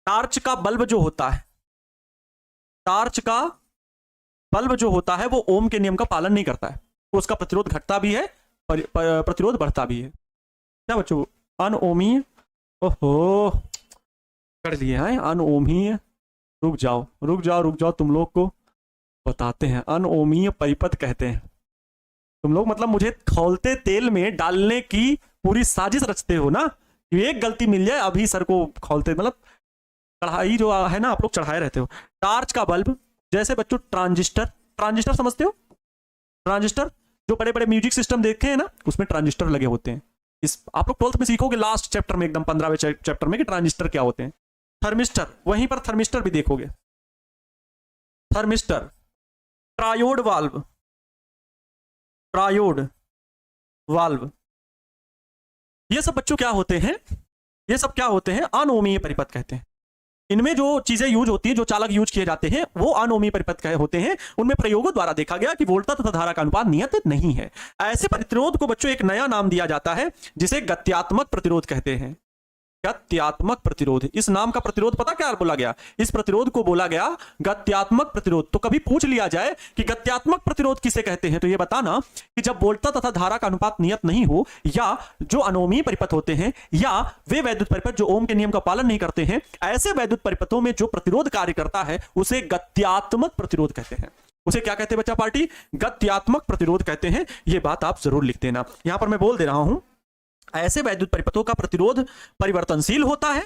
टार्च का बल्ब जो होता है, टार्च का बल्ब जो होता है वो ओम के नियम का पालन नहीं करता है, तो उसका प्रतिरोध घटता भी है, प्रतिरोध बढ़ता भी है। क्या बच्चों, अनओमीय, ओहो कर लिए हैं अनओमीय, रुक जाओ रुक जाओ रुक जाओ, तुम लोग को बताते हैं, अनओमीय परिपथ कहते हैं। तुम लोग मतलब मुझे खौलते तेल में डालने की पूरी साजिश रचते हो ना, एक गलती मिल जाए अभी सर को खौलते, मतलब कढ़ाई जो है ना आप लोग चढ़ाए रहते हो। टार्च का बल्ब, जैसे बच्चों ट्रांजिस्टर, ट्रांजिस्टर समझते हो, ट्रांजिस्टर जो बड़े बड़े म्यूजिक सिस्टम देखे हैं ना उसमें ट्रांजिस्टर लगे होते हैं। इस आप लोग 12th में सीखोगे लास्ट चैप्टर में, एकदम 15वें चैप्टर में कि ट्रांजिस्टर क्या होते हैं। थर्मिस्टर, वहीं पर थर्मिस्टर भी देखोगे, thermistor, triode valve, triode valve, ये सब बच्चों क्या होते हैं, ये सब क्या होते हैं, अनओमीय परिपथ कहते हैं। इनमें जो चीजें यूज होती हैं, जो चालक यूज किए जाते हैं वो अनओमीय परिपथ होते हैं। उनमें प्रयोगों द्वारा देखा गया कि वोल्टता तथा धारा का अनुपात नियत नहीं है। ऐसे प्रतिरोध को बच्चों एक नया नाम दिया जाता है जिसे गत्यात्मक प्रतिरोध कहते हैं। गत्यात्मक प्रतिरोध, इस नाम का प्रतिरोध पता क्या बोला गया, इस प्रतिरोध को बोला गया गत्यात्मक प्रतिरोध। तो कभी पूछ लिया जाए कि गत्यात्मक प्रतिरोध किसे कहते हैं, तो यह बताना कि जब वोल्टता तथा धारा का अनुपात नियत नहीं हो, या जो अनोमीय परिपथ होते हैं, या वे वैद्युत परिपथ जो ओम के नियम का पालन नहीं करते हैं, ऐसे वैद्युत परिपथों में जो प्रतिरोध कार्य करता है उसे गत्यात्मक प्रतिरोध कहते हैं। उसे क्या कहते हैं बच्चा पार्टी, गत्यात्मक प्रतिरोध कहते हैं। यह बात आप जरूर लिख देना। यहां पर मैं बोल दे रहा हूं, ऐसे वैद्युत परिपथों का प्रतिरोध परिवर्तनशील होता है,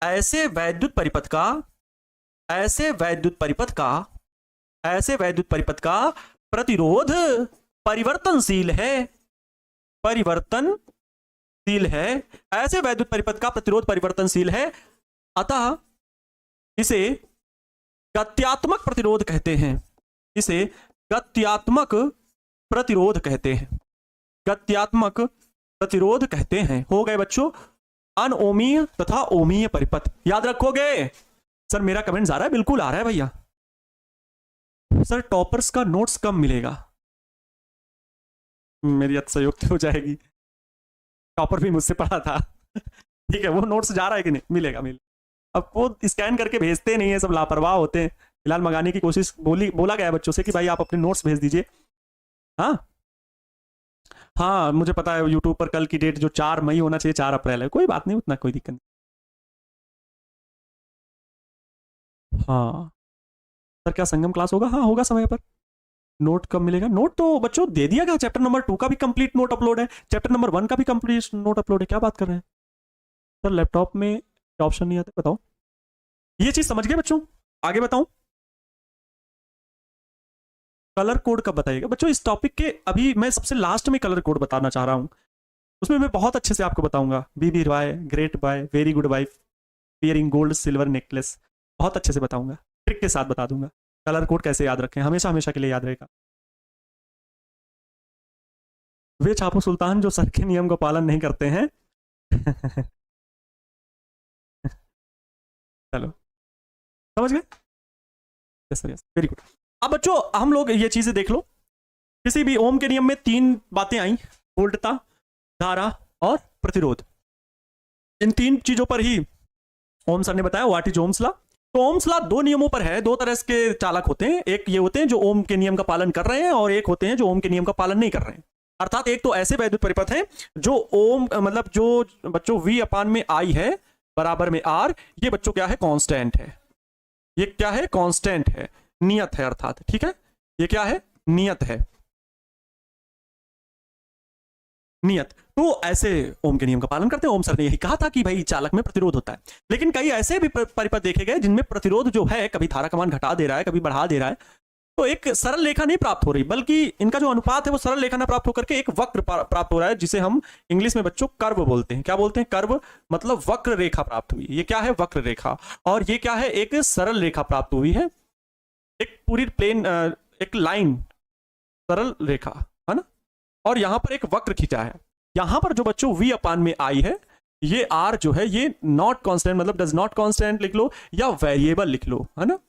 ऐसे वैद्युत परिपथ का, ऐसे वैद्युत परिपथ का, ऐसे वैद्युत परिपथ का प्रतिरोध परिवर्तनशील है, परिवर्तनशील है, ऐसे वैद्युत परिपथ का प्रतिरोध परिवर्तनशील है, अतः इसे गत्यात्मक प्रतिरोध कहते हैं, इसे गत्यात्मक प्रतिरोध कहते हैं, गत्यात्मक प्रतिरोध कहते हैं। हो गए बच्चों अनओमीय तथा ओमीय परिपथ, याद रखोगे। सर मेरा कमेंट आ रहा है, बिल्कुल आ रहा है भैया। सर टॉपर्स का नोट्स कब मिलेगा, मेरी अतिशयोक्ति हो जाएगी, टॉपर भी मुझसे पढ़ा था ठीक है, वो नोट्स जा रहा है कि नहीं, मिलेगा। अब वो स्कैन करके भेजते नहीं है, सब लापरवाह होते हैं। फिलहाल मंगाने की कोशिश बोला गया है बच्चों से कि भाई आप अपने नोट्स भेज दीजिए। हाँ हाँ, मुझे पता है यूट्यूब पर कल की डेट जो 4 मई होना चाहिए 4 अप्रैल है। कोई बात नहीं, उतना कोई दिक्कत नहीं। हाँ सर, क्या संगम क्लास होगा? हाँ होगा समय पर। नोट कब मिलेगा? नोट तो बच्चों दे दिया गया, चैप्टर नंबर 2 का भी कंप्लीट नोट अपलोड है, चैप्टर नंबर 1 का भी कंप्लीट नोट अपलोड है। क्या बात कर रहे हैं सर, लैपटॉप में ऑप्शन नहीं आते? बताओ, ये चीज समझ गए बच्चों? आगे बताऊं? कलर कोड कब बताइएगा बच्चों? इस टॉपिक के अभी मैं सबसे लास्ट में कलर कोड बताना चाह रहा हूं, उसमें मैं बहुत अच्छे से आपको बताऊंगा। BB Roy, great boy, very good wife, wearing gold silver necklace, बहुत अच्छे से बताऊंगा, ट्रिक के साथ बता दूंगा। कलर कोड कैसे याद रखें, हमेशा हमेशा के लिए याद रहेगा। वे छापो सुल्तान जो सर के नियम का पालन नहीं करते हैं। चलो समझ गए? Yes sir, yes, very good. अब बच्चों हम लोग ये चीजें देख लो, किसी भी ओम के नियम में 3 बातें आई, उल्टता, धारा और प्रतिरोध। इन 3 चीजों पर ही ओम सर ने बताया व्हाट इज ओम्स लॉ। तो ओम्स लॉ 2 नियमों पर है। 2 तरह के चालक होते हैं, एक ये होते हैं जो ओम के नियम का पालन कर रहे हैं, और एक होते हैं जो ओम के नियम का पालन नहीं कर रहे हैं। अर्थात एक तो ऐसे वैद्युत परिपथ हैं जो ओम मतलब जो बच्चों V अपान में आई है बराबर में R, ये बच्चों क्या है? कांस्टेंट है। ये क्या है? कांस्टेंट है, नियत है अर्थात। ठीक है, ये क्या है? नियत है, नियत। तो ऐसे ओम के नियम का पालन करते हैं। ओम सर ने यही कहा था कि भाई चालक में प्रतिरोध होता है, लेकिन कई ऐसे भी परिपथ देखे गए जिनमें प्रतिरोध जो है कभी धारा का मान घटा दे रहा है, कभी बढ़ा दे रहा है। तो एक सरल रेखा नहीं प्राप्त हो रही, बल्कि इनका जो अनुपात है वो सरल रेखा ना प्राप्त होकर के एक वक्र प्राप्त हो रहा है, जिसे हम इंग्लिश में बच्चों कर्व बोलते हैं। क्या बोलते हैं? कर्व, मतलब वक्र रेखा प्राप्त हुई। ये क्या है? वक्र रेखा। और ये क्या है? एक सरल रेखा प्राप्त हुई है, एक पूरी प्लेन, एक लाइन, सरल रेखा, है ना। और यहां पर एक वक्र खींचा है। यहां पर जो बच्चों V अपान में आई है, ये R जो है ये नॉट कांस्टेंट, मतलब डज नॉट कांस्टेंट लिख लो या वेरिएबल लिख लो, है ना।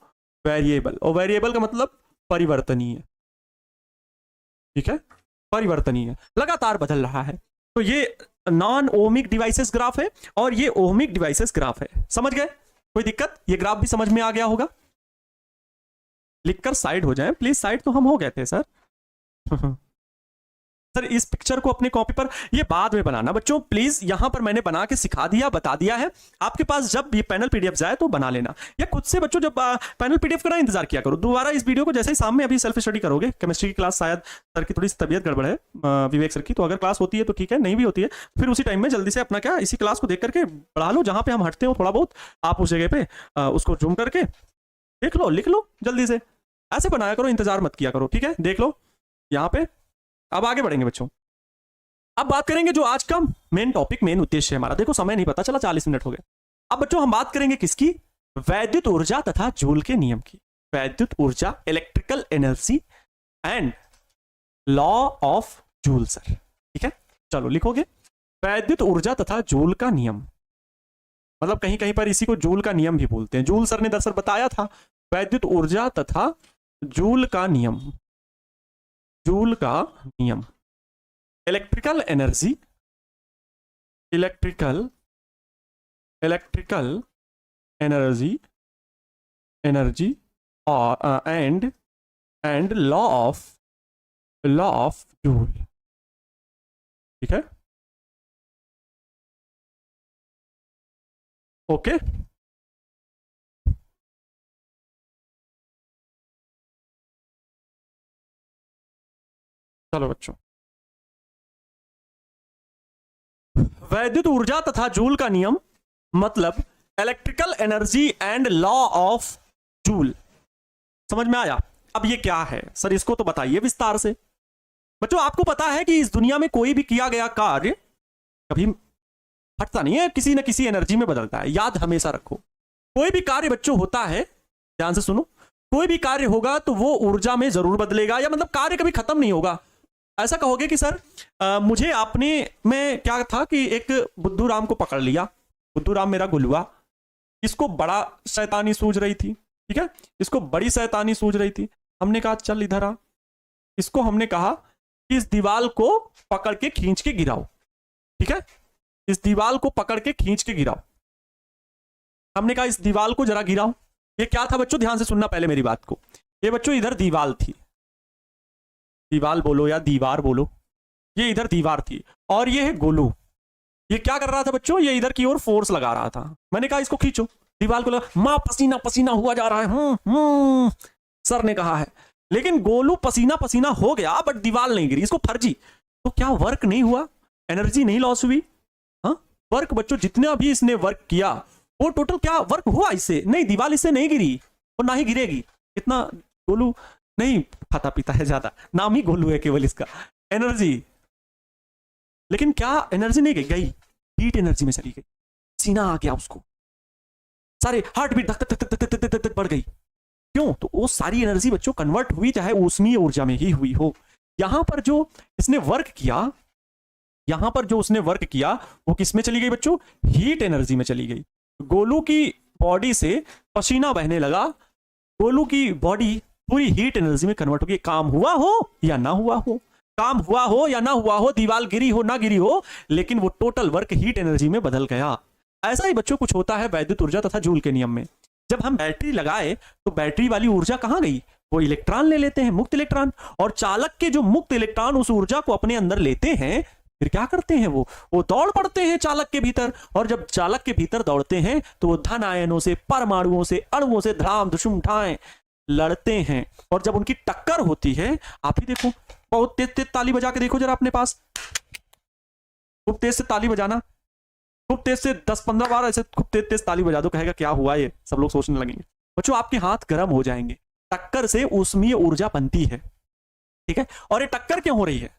वेरिएबल, और वेरिएबल का मतलब परिवर्तनीय। ठीक है, परिवर्तनीय, लगातार बदल रहा है। तो ये नॉन ओमिक डिवाइसेस ग्राफ है और ये ओमिक डिवाइसेस ग्राफ है। समझ गए? कोई दिक्कत? ये ग्राफ भी समझ में आ गया होगा? लिखकर साइड हो जाए प्लीज। साइड तो हम हो गए थे सर। सर इस पिक्चर को अपने कॉपी पर, ये बाद में बनाना बच्चों प्लीज। यहां पर मैंने बना के सिखा दिया, बता दिया है। आपके पास जब ये पैनल पीडीएफ जाए तो बना लेना, या खुद से बच्चों जब पैनल पीडीएफ का इंतजार किया करो। दोबारा इस वीडियो को जैसे ही सामने अभी सेल्फ स्टडी करोगे, केमिस्ट्री की क्लास शायद सर की थोड़ी सी तबियत गड़बड़ है, विवेक सर की, तो अगर क्लास होती है तो ठीक है, नहीं भी होती है फिर उसी टाइम में जल्दी से अपना क्या इसी क्लास को देख करके बढ़ा लो। जहां पे हम हटते हो थोड़ा बहुत, आप उस जगह पे उसको जूम करके देख लो, लिख लो जल्दी से। ऐसे बनाया करो, इंतजार मत किया करो। ठीक है, देख लो यहाँ पे। अब आगे बढ़ेंगे बच्चों। अब बात करेंगे जो आज का मेन टॉपिक, मेन उद्देश्य है हमारा। देखो समय नहीं पता चला, 40 मिनट हो गए। अब बच्चों हम बात करेंगे किसकी? वैद्युत ऊर्जा तथा जूल के नियम की। वैद्युत ऊर्जा, electrical energy and law of joule sir. ठीक है, चलो लिखोगे वैद्युत ऊर्जा तथा जूल का नियम, मतलब कहीं कहीं पर इसी को जूल का नियम भी बोलते हैं। जूल सर ने दरअसल बताया था वैद्युत ऊर्जा तथा जूल का नियम, जूल का नियम। Electrical energy, electrical energy, energy और एंड लॉ ऑफ जूल। ठीक है, ओके। चलो बच्चों, वैद्युत ऊर्जा तथा जूल का नियम मतलब electrical energy and law of joule. समझ में आया? अब ये क्या है सर, इसको तो बताइए विस्तार से। बच्चों आपको पता है कि इस दुनिया में कोई भी किया गया कार्य कभी हटता नहीं है, किसी न किसी एनर्जी में बदलता है। याद हमेशा रखो, कोई भी कार्य बच्चों होता है, ध्यान से सुनो, कोई भी कार्य होगा तो वो ऊर्जा में जरूर बदलेगा, या मतलब कार्य कभी खत्म नहीं होगा। ऐसा कहोगे कि सर मुझे आपने में क्या था कि एक बुद्धू राम को पकड़ लिया, बुद्धू राम मेरा गुलवा, इसको बड़ा शैतानी सूझ रही थी। ठीक है, इसको बड़ी शैतानी सूझ रही थी। हमने कहा चल इधर आ, इसको हमने कहा कि इस दीवार को पकड़ के खींच के गिराओ। ठीक है, इस दीवार को पकड़ के खींच के गिराओ। हमने कहा इस दीवार को जरा गिराओ। ये क्या था बच्चों, ध्यान से सुनना पहले मेरी बात को। ये बच्चों इधर दीवार थी, दीवार बोलो या दीवार बोलो, ये इधर दीवार थी और ये है गोलू। ये क्या कर रहा था बच्चों, ये इधर की ओर फोर्स लगा रहा था। मैंने कहा इसको खींचो, दीवार को लगा, मां पसीना पसीना हुआ जा रहा है। सर ने कहा है, लेकिन गोलू पसीना पसीना हो गया बट दीवार नहीं गिरी, इसको फर्जी। तो क्या वर्क नहीं हुआ, एनर्जी नहीं लॉस हुई? हाँ वर्क बच्चों, जितना भी इसने वर्क किया वो टोटल क्या वर्क हुआ इससे? नहीं, दीवार इससे नहीं गिरी और ना ही गिरेगी। इतना गोलू नहीं खाता पीता है ज्यादा, नाम ही गोलू है केवल इसका। एनर्जी, लेकिन क्या एनर्जी नहीं गई, हीट एनर्जी में चली गई, सीना आ गया उसको, सारे हार्ट बीट धक धक धक धक धक बढ़ गई। क्यों? तो वो सारी एनर्जी बच्चों कन्वर्ट हुई, चाहे ऊष्मीय ऊर्जा में ही हुई हो। यहां पर जो इसने वर्क किया, यहां पर जो उसने वर्क किया वो किस में चली गई बच्चों? हीट एनर्जी में चली गई। गोलू की बॉडी से पसीना बहने लगा, गोलू की बॉडी पूरी हीट एनर्जी में कन्वर्ट हो गई। काम हुआ हो या ना हुआ हो, काम हुआ हो या ना हुआ हो, दीवार गिरी हो ना गिरी हो, लेकिन वो टोटल वर्क हीट एनर्जी में बदल गया। ऐसा ही बच्चों कुछ होता है वैद्युत ऊर्जा तथा जूल के नियम में। जब हम बैटरी लगाए तो बैटरी वाली ऊर्जा कहां गई? वो इलेक्ट्रॉन ले लेते हैं, मुक्त इलेक्ट्रॉन, और चालक के जो मुक्त इलेक्ट्रॉन उस ऊर्जा को अपने अंदर लेते हैं, फिर क्या करते हैं वो दौड़ पड़ते हैं चालक के भीतर। और जब चालक के भीतर दौड़ते हैं तो वो धन आयनों से, परमाणुओं से, अणुओं से धड़ाम धुशुम ठाएं लड़ते हैं। और जब उनकी टक्कर होती है, आप ही देखो, बहुत तेज तेज ताली बजा के देखो जरा अपने पास, खूब तेज से ताली बजाना, खूब तेज से 10-15 बार ऐसे खूब तेज तेज ताली बजा दो, कहेगा क्या हुआ ये, सब लोग सोचने लगेंगे। बच्चों आपके हाथ गर्म हो जाएंगे, टक्कर से ऊष्मीय ऊर्जा बनती है, ठीक है। और ये टक्कर क्यों हो रही है?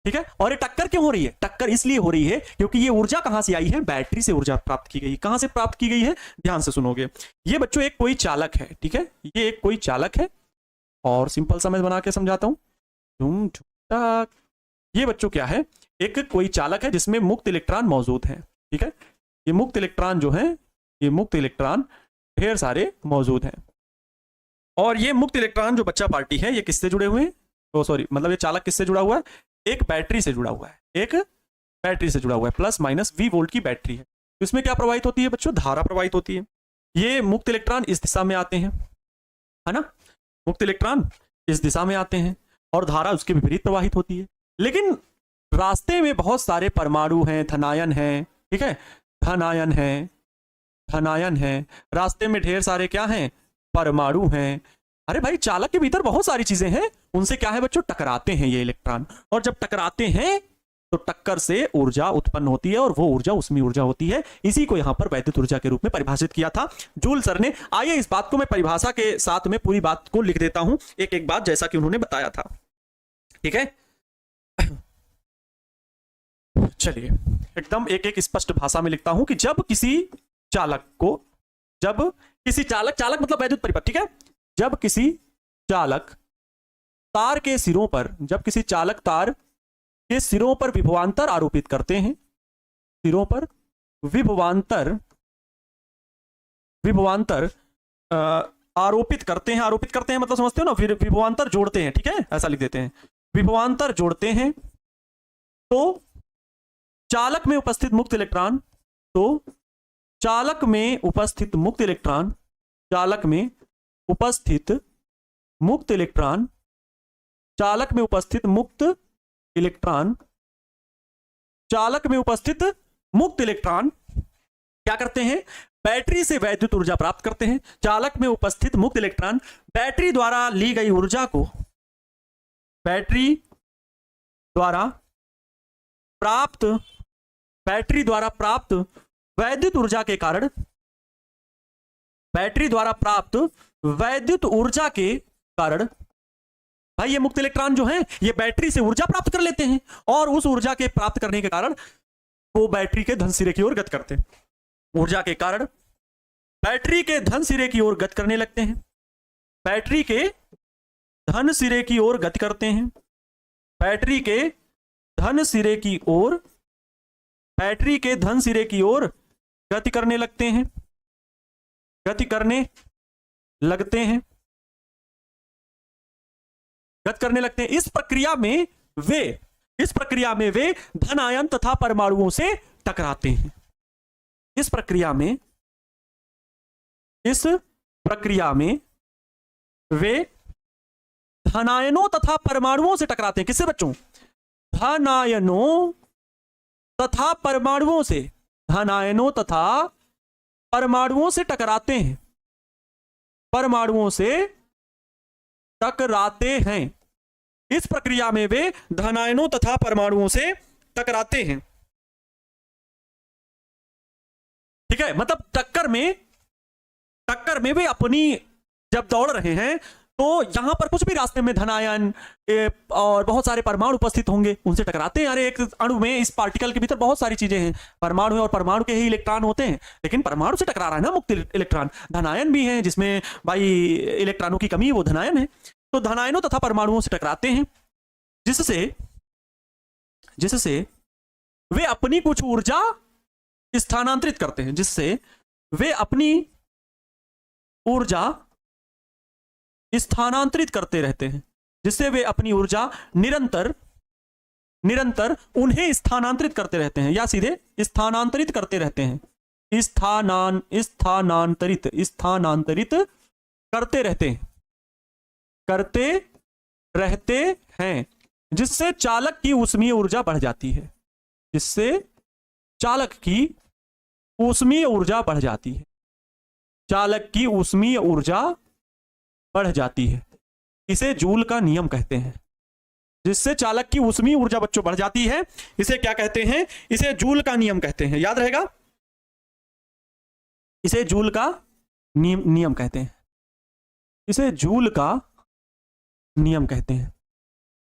ठीक है, और ये टक्कर क्यों हो रही है? टक्कर इसलिए हो रही है क्योंकि ये ऊर्जा कहां से आई है? बैटरी से ऊर्जा प्राप्त की गई। कहां से प्राप्त की गई है? ध्यान से सुनोगे। ये बच्चों एक कोई चालक है, ठीक है, ये एक कोई चालक है, और सिंपल सा मैं बना के समझाता हूं। ये बच्चों क्या है? एक कोई चालक है जिसमें मुक्त इलेक्ट्रॉन मौजूद है, ठीक है। ये मुक्त इलेक्ट्रॉन जो है, ये मुक्त इलेक्ट्रॉन ढेर सारे मौजूद हैं। और ये मुक्त इलेक्ट्रॉन जो बच्चा पार्टी है, ये किससे जुड़े हुए हैं? तो सॉरी, मतलब ये चालक किससे जुड़ा हुआ है? एक बैटरी से जुड़ा हुआ है, एक बैटरी से जुड़ा हुआ है, प्लस माइनस V वोल्ट की बैटरी है। तो इसमें क्या प्रवाहित होती है बच्चों? धारा प्रवाहित होती है। ये मुक्त इलेक्ट्रॉन इस दिशा में आते हैं, है ना, मुक्त इलेक्ट्रॉन इस दिशा में आते हैं और धारा उसके विपरीत प्रवाहित होती है। लेकिन रास्ते में बहुत सारे परमाणु हैं, धनायन हैं, ठीक है, धनायन हैं, धनायन हैं, रास्ते में ढेर सारे क्या हैं? परमाणु हैं। अरे भाई, चालक के भीतर बहुत सारी चीजें हैं, उनसे क्या है बच्चों? टकराते हैं ये इलेक्ट्रॉन, और जब टकराते हैं तो टक्कर से ऊर्जा उत्पन्न होती है, और वो ऊर्जा उसमें ऊर्जा होती है। इसी को यहां पर वैद्युत ऊर्जा के रूप में परिभाषित किया था जूल सर ने। आइए इस बात को मैं परिभाषा के साथ में पूरी बात को लिख देता हूं, एक एक बात, जैसा कि उन्होंने बताया था, ठीक है। चलिए एकदम एक एक स्पष्ट भाषा में लिखता हूं कि जब किसी चालक को, जब किसी चालक, चालक मतलब वैद्युत परिपथ, ठीक है, जब किसी चालक तार के सिरों पर, जब किसी चालक तार के सिरों पर विभवांतर आरोपित करते हैं, सिरों पर विभवांतर, विभवांतर आरोपित करते हैं, आरोपित करते हैं मतलब समझते हो ना, फिर विभवांतर जोड़ते हैं, ठीक है, ऐसा लिख देते हैं, विभवांतर जोड़ते हैं, तो चालक में उपस्थित मुक्त इलेक्ट्रॉन, तो चालक में उपस्थित मुक्त इलेक्ट्रॉन, चालक में उपस्थित मुक्त इलेक्ट्रॉन, चालक में उपस्थित मुक्त इलेक्ट्रॉन, चालक में उपस्थित मुक्त इलेक्ट्रॉन क्या करते हैं? बैटरी से वैद्युत ऊर्जा प्राप्त करते हैं। चालक में उपस्थित मुक्त इलेक्ट्रॉन बैटरी द्वारा ली गई ऊर्जा को, बैटरी द्वारा प्राप्त, बैटरी द्वारा प्राप्त वैद्युत ऊर्जा के कारण, बैटरी द्वारा प्राप्त वैद्युत ऊर्जा के कारण, भाई ये मुक्त इलेक्ट्रॉन जो है ये बैटरी से ऊर्जा प्राप्त कर लेते हैं, और उस ऊर्जा के प्राप्त करने के कारण वो बैटरी के धन सिरे की ओर गति करते हैं। ऊर्जा के कारण बैटरी के धन सिरे की ओर गति करने लगते हैं, बैटरी के धन सिरे की ओर गति करते हैं, बैटरी के धन सिरे की ओर, बैटरी के धन सिरे की ओर गति करने लगते हैं, गति करने लगते हैं, गति करने लगते हैं। इस प्रक्रिया में वे इस प्रक्रिया में वे धन आयन तथा परमाणुओं से टकराते हैं। इस प्रक्रिया में वे धनायनों तथा परमाणुओं से टकराते हैं। किससे बच्चों? धनायनों तथा परमाणुओं से। धनायनों तथा परमाणुओं से टकराते हैं। परमाणुओं से टकराते हैं। इस प्रक्रिया में वे धनायनों तथा परमाणुओं से टकराते हैं। ठीक है, मतलब टक्कर में वे अपनी जब दौड़ रहे हैं तो यहां पर कुछ भी रास्ते में धनायन और बहुत सारे परमाणु उपस्थित होंगे, उनसे टकराते हैं। अरे एक अणु में, इस पार्टिकल के भीतर बहुत सारी चीजें हैं, परमाणु है और परमाणु के ही इलेक्ट्रॉन होते हैं, लेकिन परमाणु से टकरा रहा है ना मुक्त इलेक्ट्रॉन। धनायन भी है जिसमें भाई इलेक्ट्रॉनों की कमी है, वो धनायन है। तो धनायनों तथा परमाणुओं से टकराते हैं, जिससे वे अपनी कुछ ऊर्जा स्थानांतरित करते हैं। जिससे वे अपनी ऊर्जा स्थानांतरित करते रहते हैं। जिससे वे अपनी ऊर्जा निरंतर उन्हें स्थानांतरित करते रहते हैं, या सीधे स्थानांतरित करते रहते हैं। स्थानांतरित करते रहते हैं। जिससे चालक की ऊष्मीय ऊर्जा बढ़ जाती है। जिससे चालक की ऊष्मीय ऊर्जा बढ़ जाती है। चालक की ऊष्मीय ऊर्जा बढ़ जाती है। इसे जूल का नियम कहते हैं। जिससे चालक की ऊष्मीय ऊर्जा बच्चों बढ़ जाती है, इसे क्या कहते हैं? इसे जूल का नियम कहते हैं। याद रहेगा, इसे जूल का नियम कहते हैं। इसे जूल का नियम कहते हैं।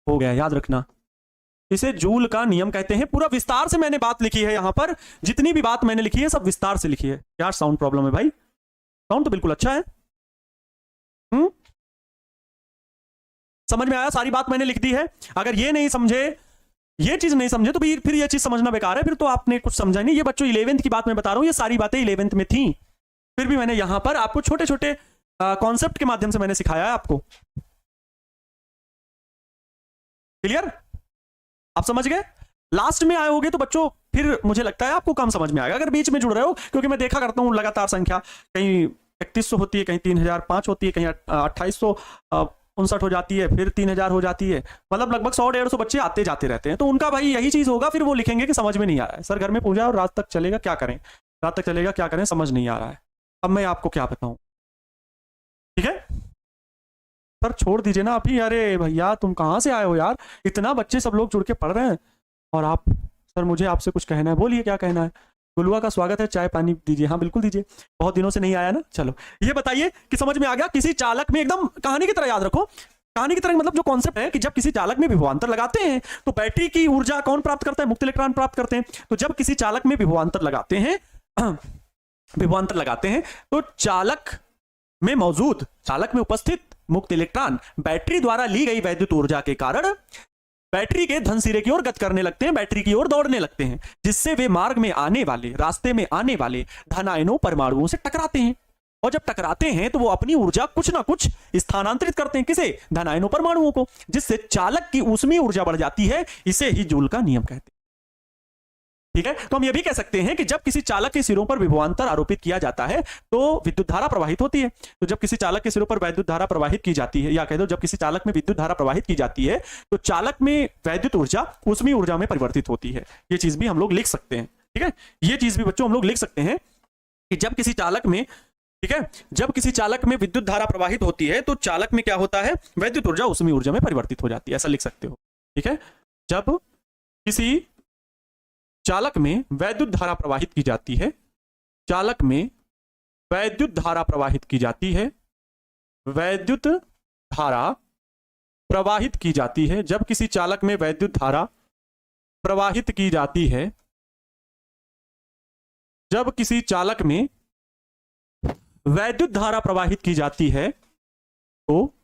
हो गया, याद रखना, इसे जूल का नियम कहते हैं। पूरा विस्तार से मैंने बात लिखी है यहां पर, जितनी भी बात मैंने लिखी है सब विस्तार से लिखी है। यार साउंड प्रॉब्लम है भाई? साउंड तो बिल्कुल अच्छा है। समझ में आया? सारी बात मैंने लिख दी है। अगर ये नहीं समझे, ये चीज नहीं समझे, तो फिर ये चीज समझना बेकार है। फिर तो आपने कुछ समझा नहीं। ये बच्चों 11th की बात मैं बता रहा हूं, ये सारी बातें 11th में थी। फिर भी मैंने यहां पर आपको छोटे छोटे कॉन्सेप्ट के माध्यम से मैंने सिखाया है आपको। क्लियर? आप समझ गए? लास्ट में आए होगे तो बच्चों फिर मुझे लगता है आपको कम समझ में आएगा, अगर बीच में जुड़ रहे हो, क्योंकि मैं देखा करता हूं लगातार संख्या कहीं 3100 होती है, कहीं 3005 होती है, कहीं 2859 हो जाती है, फिर 3000 हो जाती है। मतलब लगभग 100-150 बच्चे आते जाते रहते हैं। तो उनका भाई यही चीज होगा, फिर वो लिखेंगे कि समझ में नहीं आ रहा है सर, घर में पूजा और रात तक चलेगा, क्या करें, रात तक चलेगा, क्या करें, समझ नहीं आ रहा है। अब मैं आपको क्या बताऊं? ठीक है सर, छोड़ दीजिए ना अभी। अरे भैया तुम कहां से आए हो यार? इतना बच्चे सब लोग जुड़ के पढ़ रहे हैं और आप, सर मुझे आपसे कुछ कहना है। बोलिए, क्या कहना है? गुलुआ का स्वागत है, चाय पानी दीजिए। हाँ बिल्कुल दीजिए, बहुत दिनों से नहीं आया ना। चलो ये बताइए कि समझ में आ गया? किसी चालक में, एकदम कहानी की तरह याद रखो, कहानी की तरह, मतलब जो कॉन्सेप्ट है कि जब किसी चालक में विभवांतर लगाते हैं तो बैटरी की ऊर्जा कौन प्राप्त करता है? मुक्त इलेक्ट्रॉन प्राप्त करते हैं। तो जब किसी चालक में विभवांतर लगाते हैं तो चालक में उपस्थित मुक्त इलेक्ट्रॉन बैटरी द्वारा ली गई वैद्युत ऊर्जा के कारण बैटरी के धन सिरे की ओर गति करने लगते हैं, बैटरी की ओर दौड़ने लगते हैं, जिससे वे रास्ते में आने वाले धनायनों परमाणुओं से टकराते हैं। और जब टकराते हैं तो वो अपनी ऊर्जा कुछ ना कुछ स्थानांतरित करते हैं। किसे? धनायनों परमाणुओं को, जिससे चालक की ऊष्मीय ऊर्जा बढ़ जाती है। इसे ही जूल का नियम कहते हैं। ठीक है, तो हम ये भी कह सकते हैं कि जब किसी चालक के सिरों पर विभवांतर आरोपित किया जाता है तो विद्युत धारा प्रवाहित होती है। तो जब किसी चालक के सिरों पर वैद्युत धारा प्रवाहित की जाती है, या कह दो जब किसी चालक में विद्युत धारा प्रवाहित की जाती है, तो चालक में वैद्युत ऊर्जा ऊष्मीय ऊर्जा में परिवर्तित होती है। ये चीज भी हम लोग लिख सकते हैं। ठीक है, ये चीज भी बच्चों हम लोग लिख सकते हैं कि जब किसी चालक में, ठीक है, जब किसी चालक में विद्युत धारा प्रवाहित होती है तो चालक में क्या होता है? वैद्युत ऊर्जा ऊष्मीय ऊर्जा में परिवर्तित हो जाती है। ऐसा लिख सकते हो। ठीक है, जब किसी चालक में वैद्युत धारा प्रवाहित की जाती है, चालक में वैद्युत धारा प्रवाहित की जाती है, वैद्युत धारा प्रवाहित की जाती है, जब किसी चालक में वैद्युत धारा प्रवाहित की जाती है, जब किसी चालक में वैद्युत धारा प्रवाहित की जाती है तो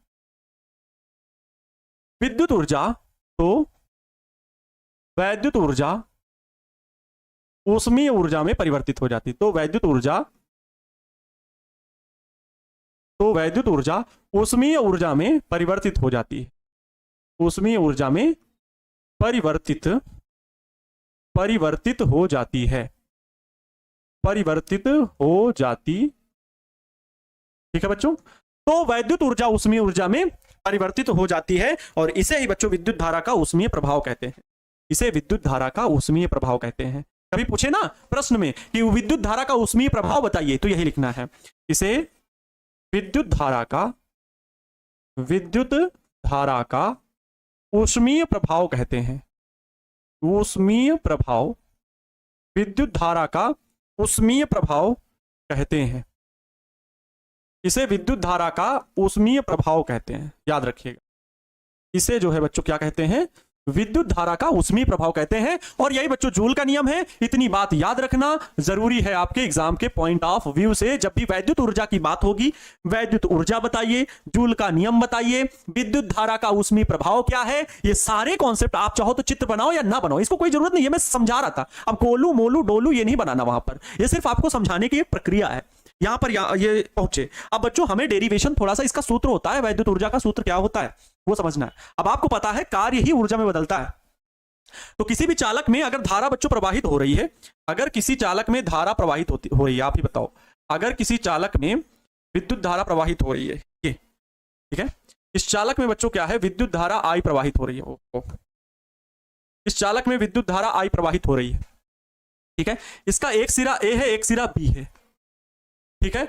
वैद्युत ऊर्जा ऊष्मीय ऊर्जा में परिवर्तित हो जाती। तो वैद्युत ऊर्जा ऊष्मीय ऊर्जा में परिवर्तित हो जाती है। ऊष्मीय ऊर्जा में परिवर्तित परिवर्तित हो जाती है, परिवर्तित हो जाती, ठीक है बच्चों। तो वैद्युत ऊर्जा ऊष्मीय ऊर्जा में परिवर्तित हो जाती है और इसे ही बच्चों विद्युत धारा का ऊष्मीय प्रभाव कहते हैं। इसे विद्युत धारा का ऊष्मीय प्रभाव कहते हैं। कभी पूछे ना प्रश्न में कि विद्युत धारा का ऊष्मीय प्रभाव बताइए, तो यही लिखना है, इसे विद्युत धारा का ऊष्मीय प्रभाव कहते हैं। ऊष्मीय प्रभाव, विद्युत धारा का ऊष्मीय प्रभाव कहते हैं। इसे विद्युत धारा का ऊष्मीय प्रभाव कहते हैं, याद रखिएगा। इसे जो है बच्चों क्या कहते हैं, विद्युत धारा का ऊष्मीय प्रभाव कहते हैं। और यही बच्चों जूल का नियम है। इतनी बात याद रखना जरूरी है आपके एग्जाम के पॉइंट ऑफ व्यू से। जब भी वैद्युत ऊर्जा की बात होगी, वैद्युत ऊर्जा बताइए, जूल का नियम बताइए, विद्युत धारा का ऊष्मीय प्रभाव क्या है, ये सारे कॉन्सेप्ट आप चाहो तो चित्र बनाओ या ना बनाओ, इसको कोई जरूरत नहीं है, मैं समझा रहा था। अब गोलू मोलू डोलू ये नहीं बनाना वहां पर, ये सिर्फ आपको समझाने की एक प्रक्रिया है। यहां पर ये पहुंचे। अब बच्चों हमें डेरिवेशन थोड़ा सा, इसका सूत्र होता है, वैद्युत ऊर्जा का सूत्र क्या होता है वो समझना है। अब आपको पता है कार्य ही ऊर्जा में बदलता है। तो किसी भी चालक में अगर धारा बच्चों प्रवाहित हो रही है, अगर किसी चालक में धारा प्रवाहित हो रही है, आप ही बताओ, अगर किसी चालक में विद्युत धारा प्रवाहित हो रही है, ये ठीक है, इस चालक में बच्चों क्या है, विद्युत धारा आई प्रवाहित हो रही है। इस चालक में विद्युत धारा आई प्रवाहित हो रही है, ठीक है। इसका एक सिरा ए है, एक सिरा बी है, ठीक है।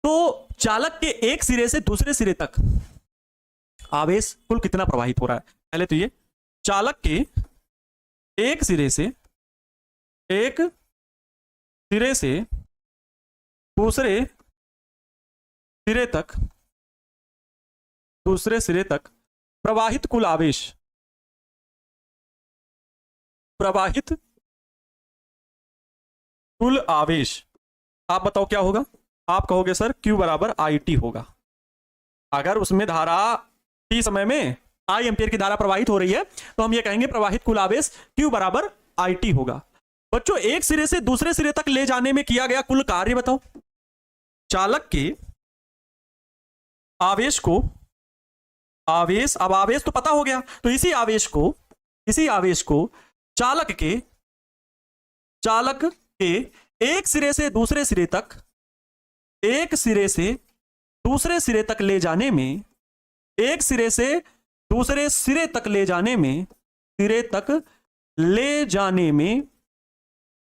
तो चालक के एक सिरे से दूसरे सिरे तक आवेश कुल कितना प्रवाहित हो रहा है, पहले तो ये चालक के एक सिरे से दूसरे सिरे तक प्रवाहित कुल आवेश, प्रवाहित कुल आवेश, आप बताओ क्या होगा। आप कहोगे सर Q बराबर IT होगा। अगर उसमें धारा T समय में I एम्पियर की धारा प्रवाहित हो रही है तो हम ये कहेंगे प्रवाहित कुल आवेश Q बराबर IT होगा। बच्चों एक सिरे से दूसरे सिरे तक ले जाने में किया गया कुल कार्य बताओ। चालक के आवेश को, आवेश, अब आवेश तो पता हो गया, तो इसी आवेश को चालक के एक सिरे से दूसरे सिरे तक, एक सिरे से दूसरे सिरे तक ले जाने में, एक सिरे से दूसरे सिरे तक ले जाने में,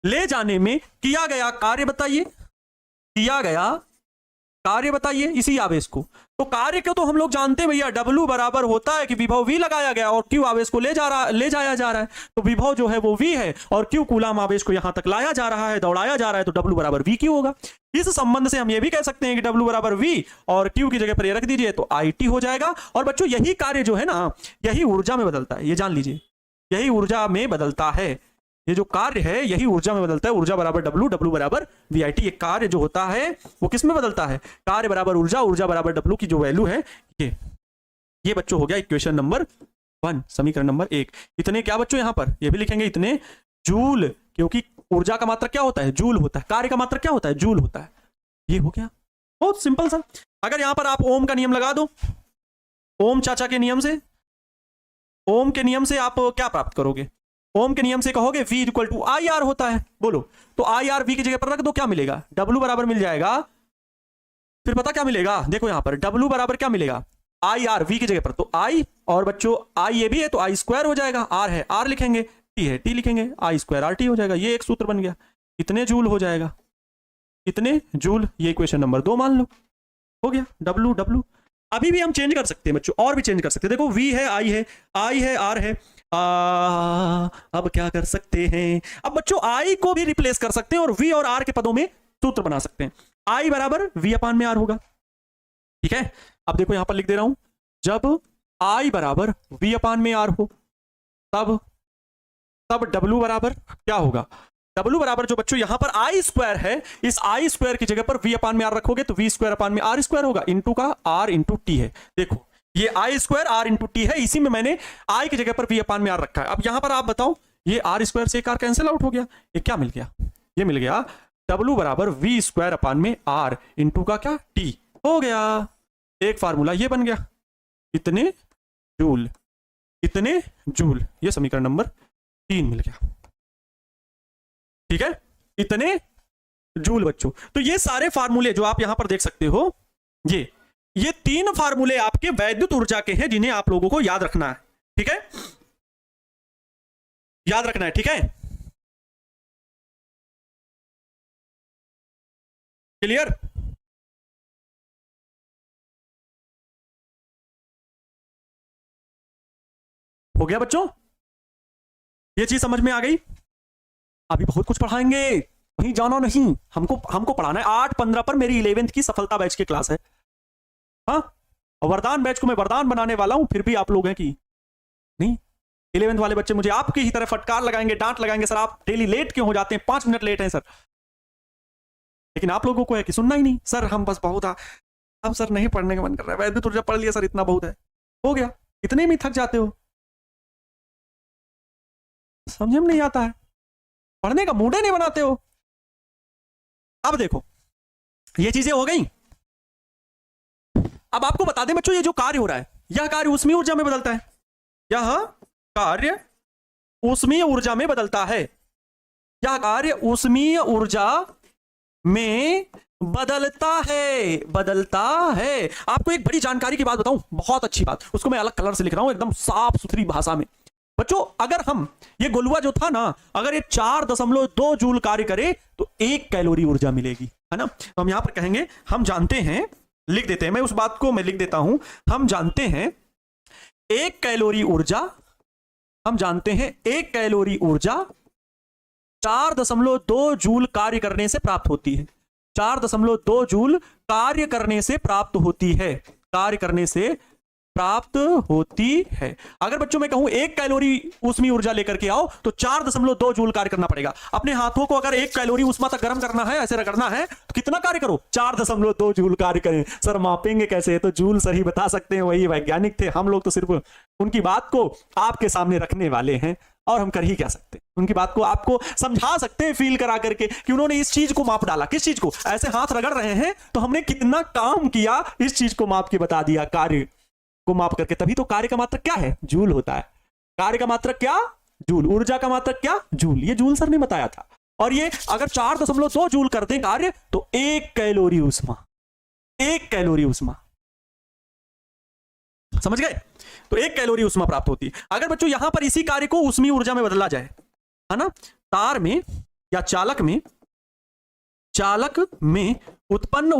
ले जाने में किया गया कार्य बताइए, किया गया कार्य बताइए इसी आवेश को। तो कार्य को तो हम लोग जानते हैं भैया, W बराबर होता है कि विभव V लगाया गया और Q आवेश को ले जाया जा रहा है, तो विभव जो है वो V है और Q कूलाम आवेश को यहां तक लाया जा रहा है, दौड़ाया जा रहा है, तो W बराबर VQ होगा। इस संबंध से हम ये भी कह सकते हैं कि W बराबर V और Q की जगह पर ये रख दीजिए तो IT हो जाएगा। और बच्चों यही कार्य जो है ना, यही ऊर्जा में बदलता है, ये जान लीजिए, यही ऊर्जा में बदलता है। ये जो कार्य है यही ऊर्जा में बदलता है। ऊर्जा बराबर W बराबर VIT। ये कार्य जो होता है वो किस में बदलता है, कार्य बराबर ऊर्जा, ऊर्जा बराबर W की जो वैल्यू है ये बच्चों हो गया इक्वेशन नंबर 1, समीकरण नंबर 1। इतने क्या बच्चों यहां पर ये भी लिखेंगे, इतने जूल, क्योंकि ऊर्जा का मात्रक क्या होता है, जूल होता है, कार्य का मात्रक क्या होता है, जूल होता है। ये हो गया, बहुत सिंपल सा। अगर यहां पर आप ओम का नियम लगा दो, ओम चाचा के नियम से, ओम के नियम से आप क्या प्राप्त करोगे, ओम के नियम से कहोगे V इक्वल टू IR होता है, बोलो तो IR V की जगह पर रख दो, क्या मिलेगा, W बराबर मिल जाएगा। फिर पता क्या मिलेगा, देखो यहां पर W बराबर क्या मिलेगा, IR V की जगह पर तो I, और बच्चों I ये भी है तो I स्क्वायर हो जाएगा, R है R लिखेंगे, T है T लिखेंगे, I स्क्वायर RT हो जाएगा। ये एक सूत्र बन गया, इतने जूल हो जाएगा, इतने जूल। ये इक्वेशन नंबर 2 मान लो, हो गया W। अभी भी हम चेंज कर सकते हैं बच्चों, और भी चेंज कर सकते हैं। देखो V है, I है R है, अब क्या कर सकते हैं, अब बच्चों I को भी रिप्लेस कर सकते हैं और V और R के पदों में सूत्र बना सकते हैं। I बराबर V अपान में R होगा, ठीक है। अब देखो यहां पर लिख दे रहा हूं, जब I बराबर V अपान में R हो तब W बराबर क्या होगा, W बराबर जो बच्चों यहां पर I स्क्वायर है, इस I स्क्वायर की जगह पर V अपान में R रखोगे तो V स्क्वायर अपान में R स्क्वायर होगा, इंटू का R इंटू T है। देखो ये I square R into T है, इसी में मैंने I की जगह पर V अपान में R रखा है। अब यहां पर आप बताओ, ये R स्क्वायर से एक R कैंसिल आउट हो गया, ये क्या मिल गया, ये मिल गया W बराबर V स्क्वायर अपान में R इंटू का क्या T हो गया। एक फार्मूला ये बन गया, इतने जूल, इतने जूल, ये समीकरण नंबर 3 मिल गया। ठीक है, इतने जूल बच्चों। तो ये सारे फार्मूले जो आप यहां पर देख सकते हो, ये 3 फार्मूले आपके वैद्युत ऊर्जा के हैं जिन्हें आप लोगों को याद रखना है। ठीक है, याद रखना है। ठीक है, क्लियर? हो गया बच्चों, ये चीज समझ में आ गई? अभी बहुत कुछ पढ़ाएंगे, वहीं जाना नहीं, हमको पढ़ाना है। 8:15 पर मेरी 11th की सफलता बैच की क्लास है। हाँ, और वरदान बैच को मैं वरदान बनाने वाला हूं, फिर भी आप लोग हैं कि नहीं, 11th वाले बच्चे मुझे आपकी ही तरह फटकार लगाएंगे, डांट लगाएंगे, सर आप डेली लेट क्यों हो जाते हैं, 5 मिनट लेट हैं सर। लेकिन आप लोगों को है कि सुनना ही नहीं, सर हम बस बहुत हम सर नहीं पढ़ने का मन कर रहा है, वैद्युत ऊर्जा पढ़ लिया सर, इतना बहुत है, हो गया, इतने में थक जाते हो, समझ में नहीं आता है, पढ़ने का मूड ही नहीं बनाते हो। अब देखो ये चीजें हो गई। अब आपको बता दें बच्चों, ये जो कार्य हो रहा है, यह कार्य ऊष्मीय ऊर्जा में बदलता है, यह कार्य ऊष्मीय ऊर्जा में बदलता है, यह कार्य ऊष्मीय ऊर्जा में बदलता है। आपको एक बड़ी जानकारी की बात बताऊं, बहुत अच्छी बात, उसको मैं अलग कलर से लिख रहा हूं, एकदम साफ सुथरी भाषा में। बच्चों अगर हम ये गोलुआ जो था ना, अगर ये 4.2 जूल कार्य करे तो 1 कैलोरी ऊर्जा मिलेगी, है ना। तो हम यहां पर कहेंगे, हम जानते हैं, लिख देते हैं, मैं उस बात को मैं लिख देता हूं, हम जानते हैं 1 कैलोरी ऊर्जा, हम जानते हैं 1 कैलोरी ऊर्जा 4.2 जूल कार्य करने से प्राप्त होती है, 4.2 जूल कार्य करने से प्राप्त होती है, कार्य करने से प्राप्त होती है। अगर बच्चों मैं कहूं 1 कैलोरी ऊष्मीय ऊर्जा लेकर के आओ तो 4.2 जूल कार्य करना पड़ेगा। अपने हाथों को अगर 1 कैलोरी ऊष्मा तक गर्म करना है, ऐसे रगड़ना है, तो कितना कार्य करो, 4.2 जूल कार्य करें। सर मापेंगे कैसे, तो जूल सर ही बता सकते हैं, वही वैज्ञानिक थे, हम लोग तो सिर्फ उनकी बात को आपके सामने रखने वाले हैं, और हम कर ही क्या सकते हैं, उनकी बात को आपको समझा सकते हैं फील करा करके कि उन्होंने इस चीज को माप डाला। किस चीज को, ऐसे हाथ रगड़ रहे हैं तो हमने कितना काम किया, इस चीज को माप के बता दिया, कार्य को माप करके। तभी तो कार्य का मात्रक क्या है, जूल होता है। कार्य का मात्रक क्या, जूल। ऊर्जा का मात्रक क्या, जूल। ये जूल सर ने बताया था। और ये अगर 4.2 जूल करते हैं कार्य तो 1 कैलोरी ऊष्मा, 1 कैलोरी ऊष्मा, समझ गए? तो 1 कैलोरी ऊष्मा प्राप्त होती है। अगर बच्चों यहां पर इसी कार्य को ऊष्मीय ऊर्जा में बदला जाए, है ना, तार में या चालक में उत्पन्न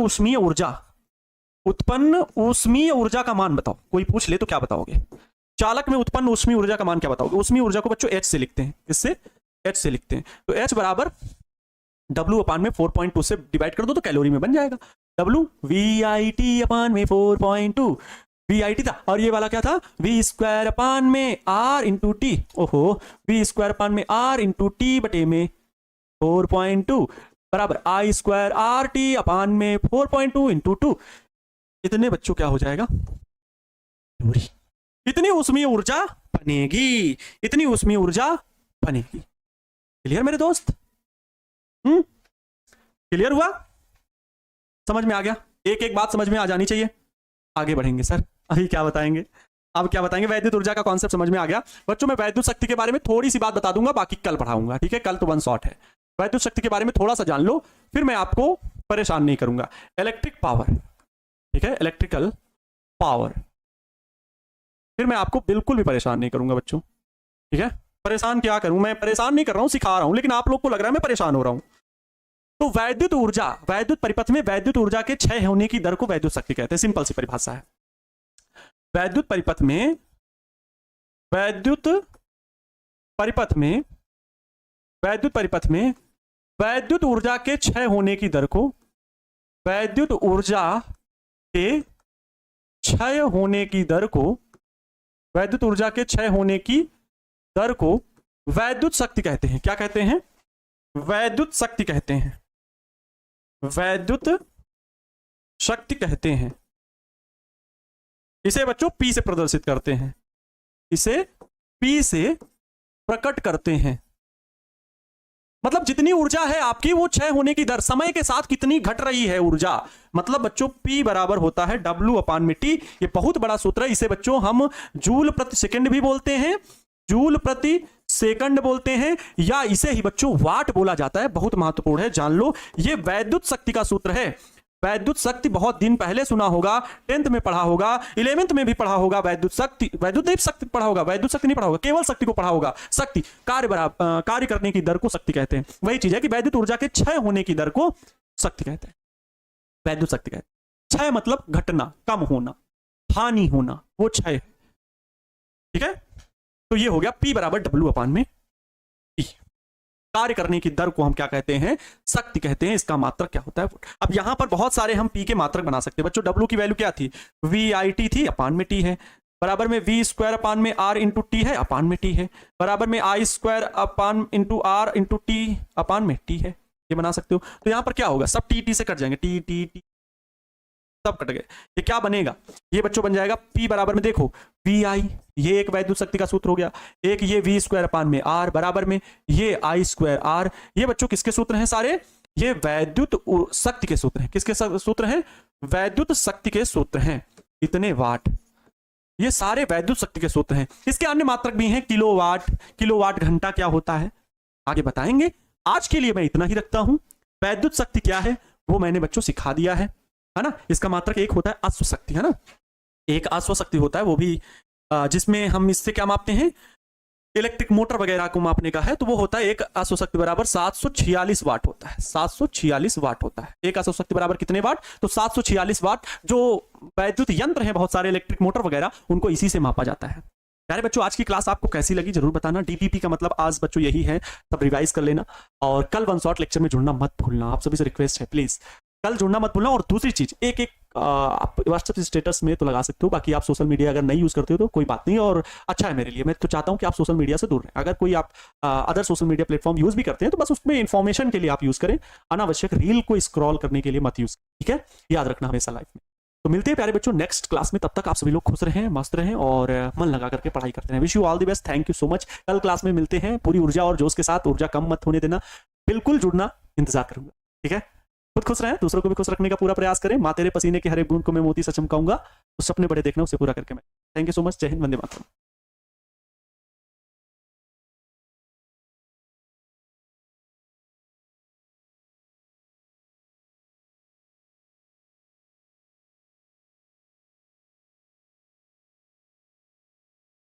ऊष्मीय ऊर्जा का मान बताओ। कोई पूछ ले तो क्या बताओगे? चालक में उत्पन्न ऊष्मीय ऊर्जा का मान क्या बताओगे? ऊष्मीय ऊर्जा को बच्चों H से लिखते हैं, इससे H से लिखते हैं। तो H बराबर W अपान में 4.2 से डिवाइड कर दो तो कैलोरी में बन जाएगा। W VIT अपान में 4.2, VIT था, और ये वाला क्या था, V स्क्वायर अपान में R इंटू टी, ओहो, V स्क्वायर अपान में R इंटू टी बटे में 4.2 बराबर I स्क्वायर RT अपान में 4.2 इंटू 2। इतने बच्चों क्या हो जाएगा, इतनी ऊष्मीय ऊर्जा बनेगी, इतनी ऊष्मीय ऊर्जा बनेगी। क्लियर मेरे दोस्त? क्लियर हुआ? समझ में आ गया? एक एक बात समझ में आ जानी चाहिए। आगे बढ़ेंगे सर, अभी क्या बताएंगे, अब क्या बताएंगे? वैद्युत ऊर्जा का कॉन्सेप्ट समझ में आ गया बच्चों। मैं वैद्युत शक्ति के बारे में थोड़ी सी बात बता दूंगा, बाकी कल पढ़ाऊंगा, ठीक है? कल तो 1 शॉट है। वैद्युत शक्ति के बारे में थोड़ा सा जान लो, फिर मैं आपको परेशान नहीं करूंगा। इलेक्ट्रिक पावर, ठीक है, इलेक्ट्रिकल पावर, फिर मैं आपको बिल्कुल भी परेशान नहीं करूंगा बच्चों, ठीक है? परेशान क्या करूं, मैं परेशान नहीं कर रहा हूं, सिखा रहा हूं, लेकिन आप लोग को लग रहा है मैं परेशान हो रहा हूं। तो वैद्युत ऊर्जा, वैद्युत परिपथ में वैद्युत ऊर्जा के क्षय होने की दर को वैद्युत शक्ति कहते हैं। सिंपल सी परिभाषा है। वैद्युत परिपथ में वैद्युत ऊर्जा के क्षय होने की दर को, वैद्युत ऊर्जा के क्षय होने की दर को, वैद्युत ऊर्जा के क्षय होने की दर को वैद्युत शक्ति कहते हैं। क्या कहते हैं? वैद्युत शक्ति कहते हैं, वैद्युत शक्ति कहते हैं। इसे बच्चों P से प्रदर्शित करते हैं, इसे P से प्रकट करते हैं। मतलब जितनी ऊर्जा है आपकी वो क्षय होने की दर समय के साथ कितनी घट रही है ऊर्जा। मतलब बच्चों P बराबर होता है W/T। ये बहुत बड़ा सूत्र है, इसे बच्चों हम जूल प्रति सेकंड भी बोलते हैं, जूल प्रति सेकंड बोलते हैं, या इसे ही बच्चों वाट बोला जाता है। बहुत महत्वपूर्ण है, जान लो। ये वैद्युत शक्ति का सूत्र है। वैद्युत शक्ति बहुत दिन पहले सुना होगा, 10th में पढ़ा होगा, 11th में भी पढ़ा होगा। वैद्युत शक्ति, वैद्युत शक्ति पढ़ा होगा, वैद्युत शक्ति नहीं पढ़ा होगा, केवल शक्ति को पढ़ा होगा। शक्ति कार्य बराबर कार्य करने की दर को शक्ति कहते हैं। वही चीज है कि वैद्युत ऊर्जा के क्षय होने की दर को शक्ति कहते हैं, वैद्युत शक्ति कहते हैं। क्षय मतलब घटना, कम होना, हानि होना, वो क्षय। ठीक है, तो ये हो गया P बराबर W/T। कार्य करने की दर को हम क्या कहते हैं, शक्ति कहते हैं। इसका मात्रक क्या होता है, अब यहां पर बहुत सारे हम P के मात्रक बना सकते हैं बच्चों। W की वैल्यू क्या थी, VIT थी, अपान में T है, बराबर में V² अपान में R इंटू T है, अपान में T है, बराबर में I² अपान इंटू R इंटू T अपान में T है। ये बना सकते हो। तो यहां पर क्या होगा, सब T से कट जाएंगे, T सब कट गए। ये क्या बनेगा, ये बच्चों बन जाएगा P बराबर में, देखो VI, ये एक वैद्युत शक्ति का सूत्र हो गया, एक ये V² अपान में R बराबर में ये I² R। ये बच्चों किसके सूत्र हैं सारे, ये वैद्युत शक्ति के सूत्र हैं। किसके सूत्र हैं, वैद्युत शक्ति के सूत्र हैं। इतने वाट, ये सारे वैद्युत शक्ति के सूत्र हैं। इसके अन्य मात्रक भी हैं, किलोवाट, किलोवाट घंटा क्या होता है आगे बताएंगे। आज के लिए मैं इतना ही रखता हूं। वैद्युत शक्ति क्या है वो मैंने बच्चों सिखा दिया है ना। इसका मात्रक एक होता है अश्व शक्ति, है ना, एक अश्व शक्ति होता है, वो भी जिसमें हम इससे क्या मापते हैं, इलेक्ट्रिक मोटर वगैरह को मापने का है। तो वो होता है एक अश्व शक्ति बराबर 746 वाट होता है, 746 वाट होता है। एक अश्व शक्ति बराबर कितने वाट, तो 746 वाट। जो वैद्युत यंत्र हैं बहुत सारे, इलेक्ट्रिक मोटर वगैरह, उनको इसी से मापा जाता है। प्यारे बच्चों, आज की क्लास आपको कैसी लगी जरूर बताना। DPP का मतलब आज बच्चों यही है, तब रिवाइज कर लेना। और कल वन शॉट लेक्चर में जुड़ना मत भूलना, आप सभी से रिक्वेस्ट है, प्लीज कल जुड़ना मत भूलना। और दूसरी चीज, एक आप व्हाट्सएप स्टेटस में तो लगा सकते हो, बाकी आप सोशल मीडिया अगर नहीं यूज करते हो तो कोई बात नहीं, और अच्छा है मेरे लिए। मैं तो चाहता हूं कि आप सोशल मीडिया से दूर रहें। अगर कोई आप other social media platform use भी करते हैं तो बस उसमें इंफॉर्मेशन के लिए आप यूज करें, अनावश्यक रील को स्क्रॉल करने के लिए मत यूज। ठीक है, याद रखना हमेशा लाइफ में। तो मिलते हैं प्यारे बच्चों नेक्स्ट क्लास में। तब तक आप सभी लोग खुश रहें, मस्त रहें और मन लगा करके पढ़ाई करते रहें। Wish you all the best, thank you so much. कल क्लास में मिलते हैं पूरी ऊर्जा और जोश के साथ। ऊर्जा कम मत होने देना, बिल्कुल जुड़ना, इंतजार करूंगा। ठीक है, खुद खुश रहें, दूसरों को भी खुश रखने का पूरा प्रयास करें। माँ तेरे पसीने के हर एक बूंद को मैं मोती सा चमकाऊंगा। उस सपने बड़े देखना, उसे पूरा करके मैं। Thank you so much. जय हिंद, वंदे मातरम।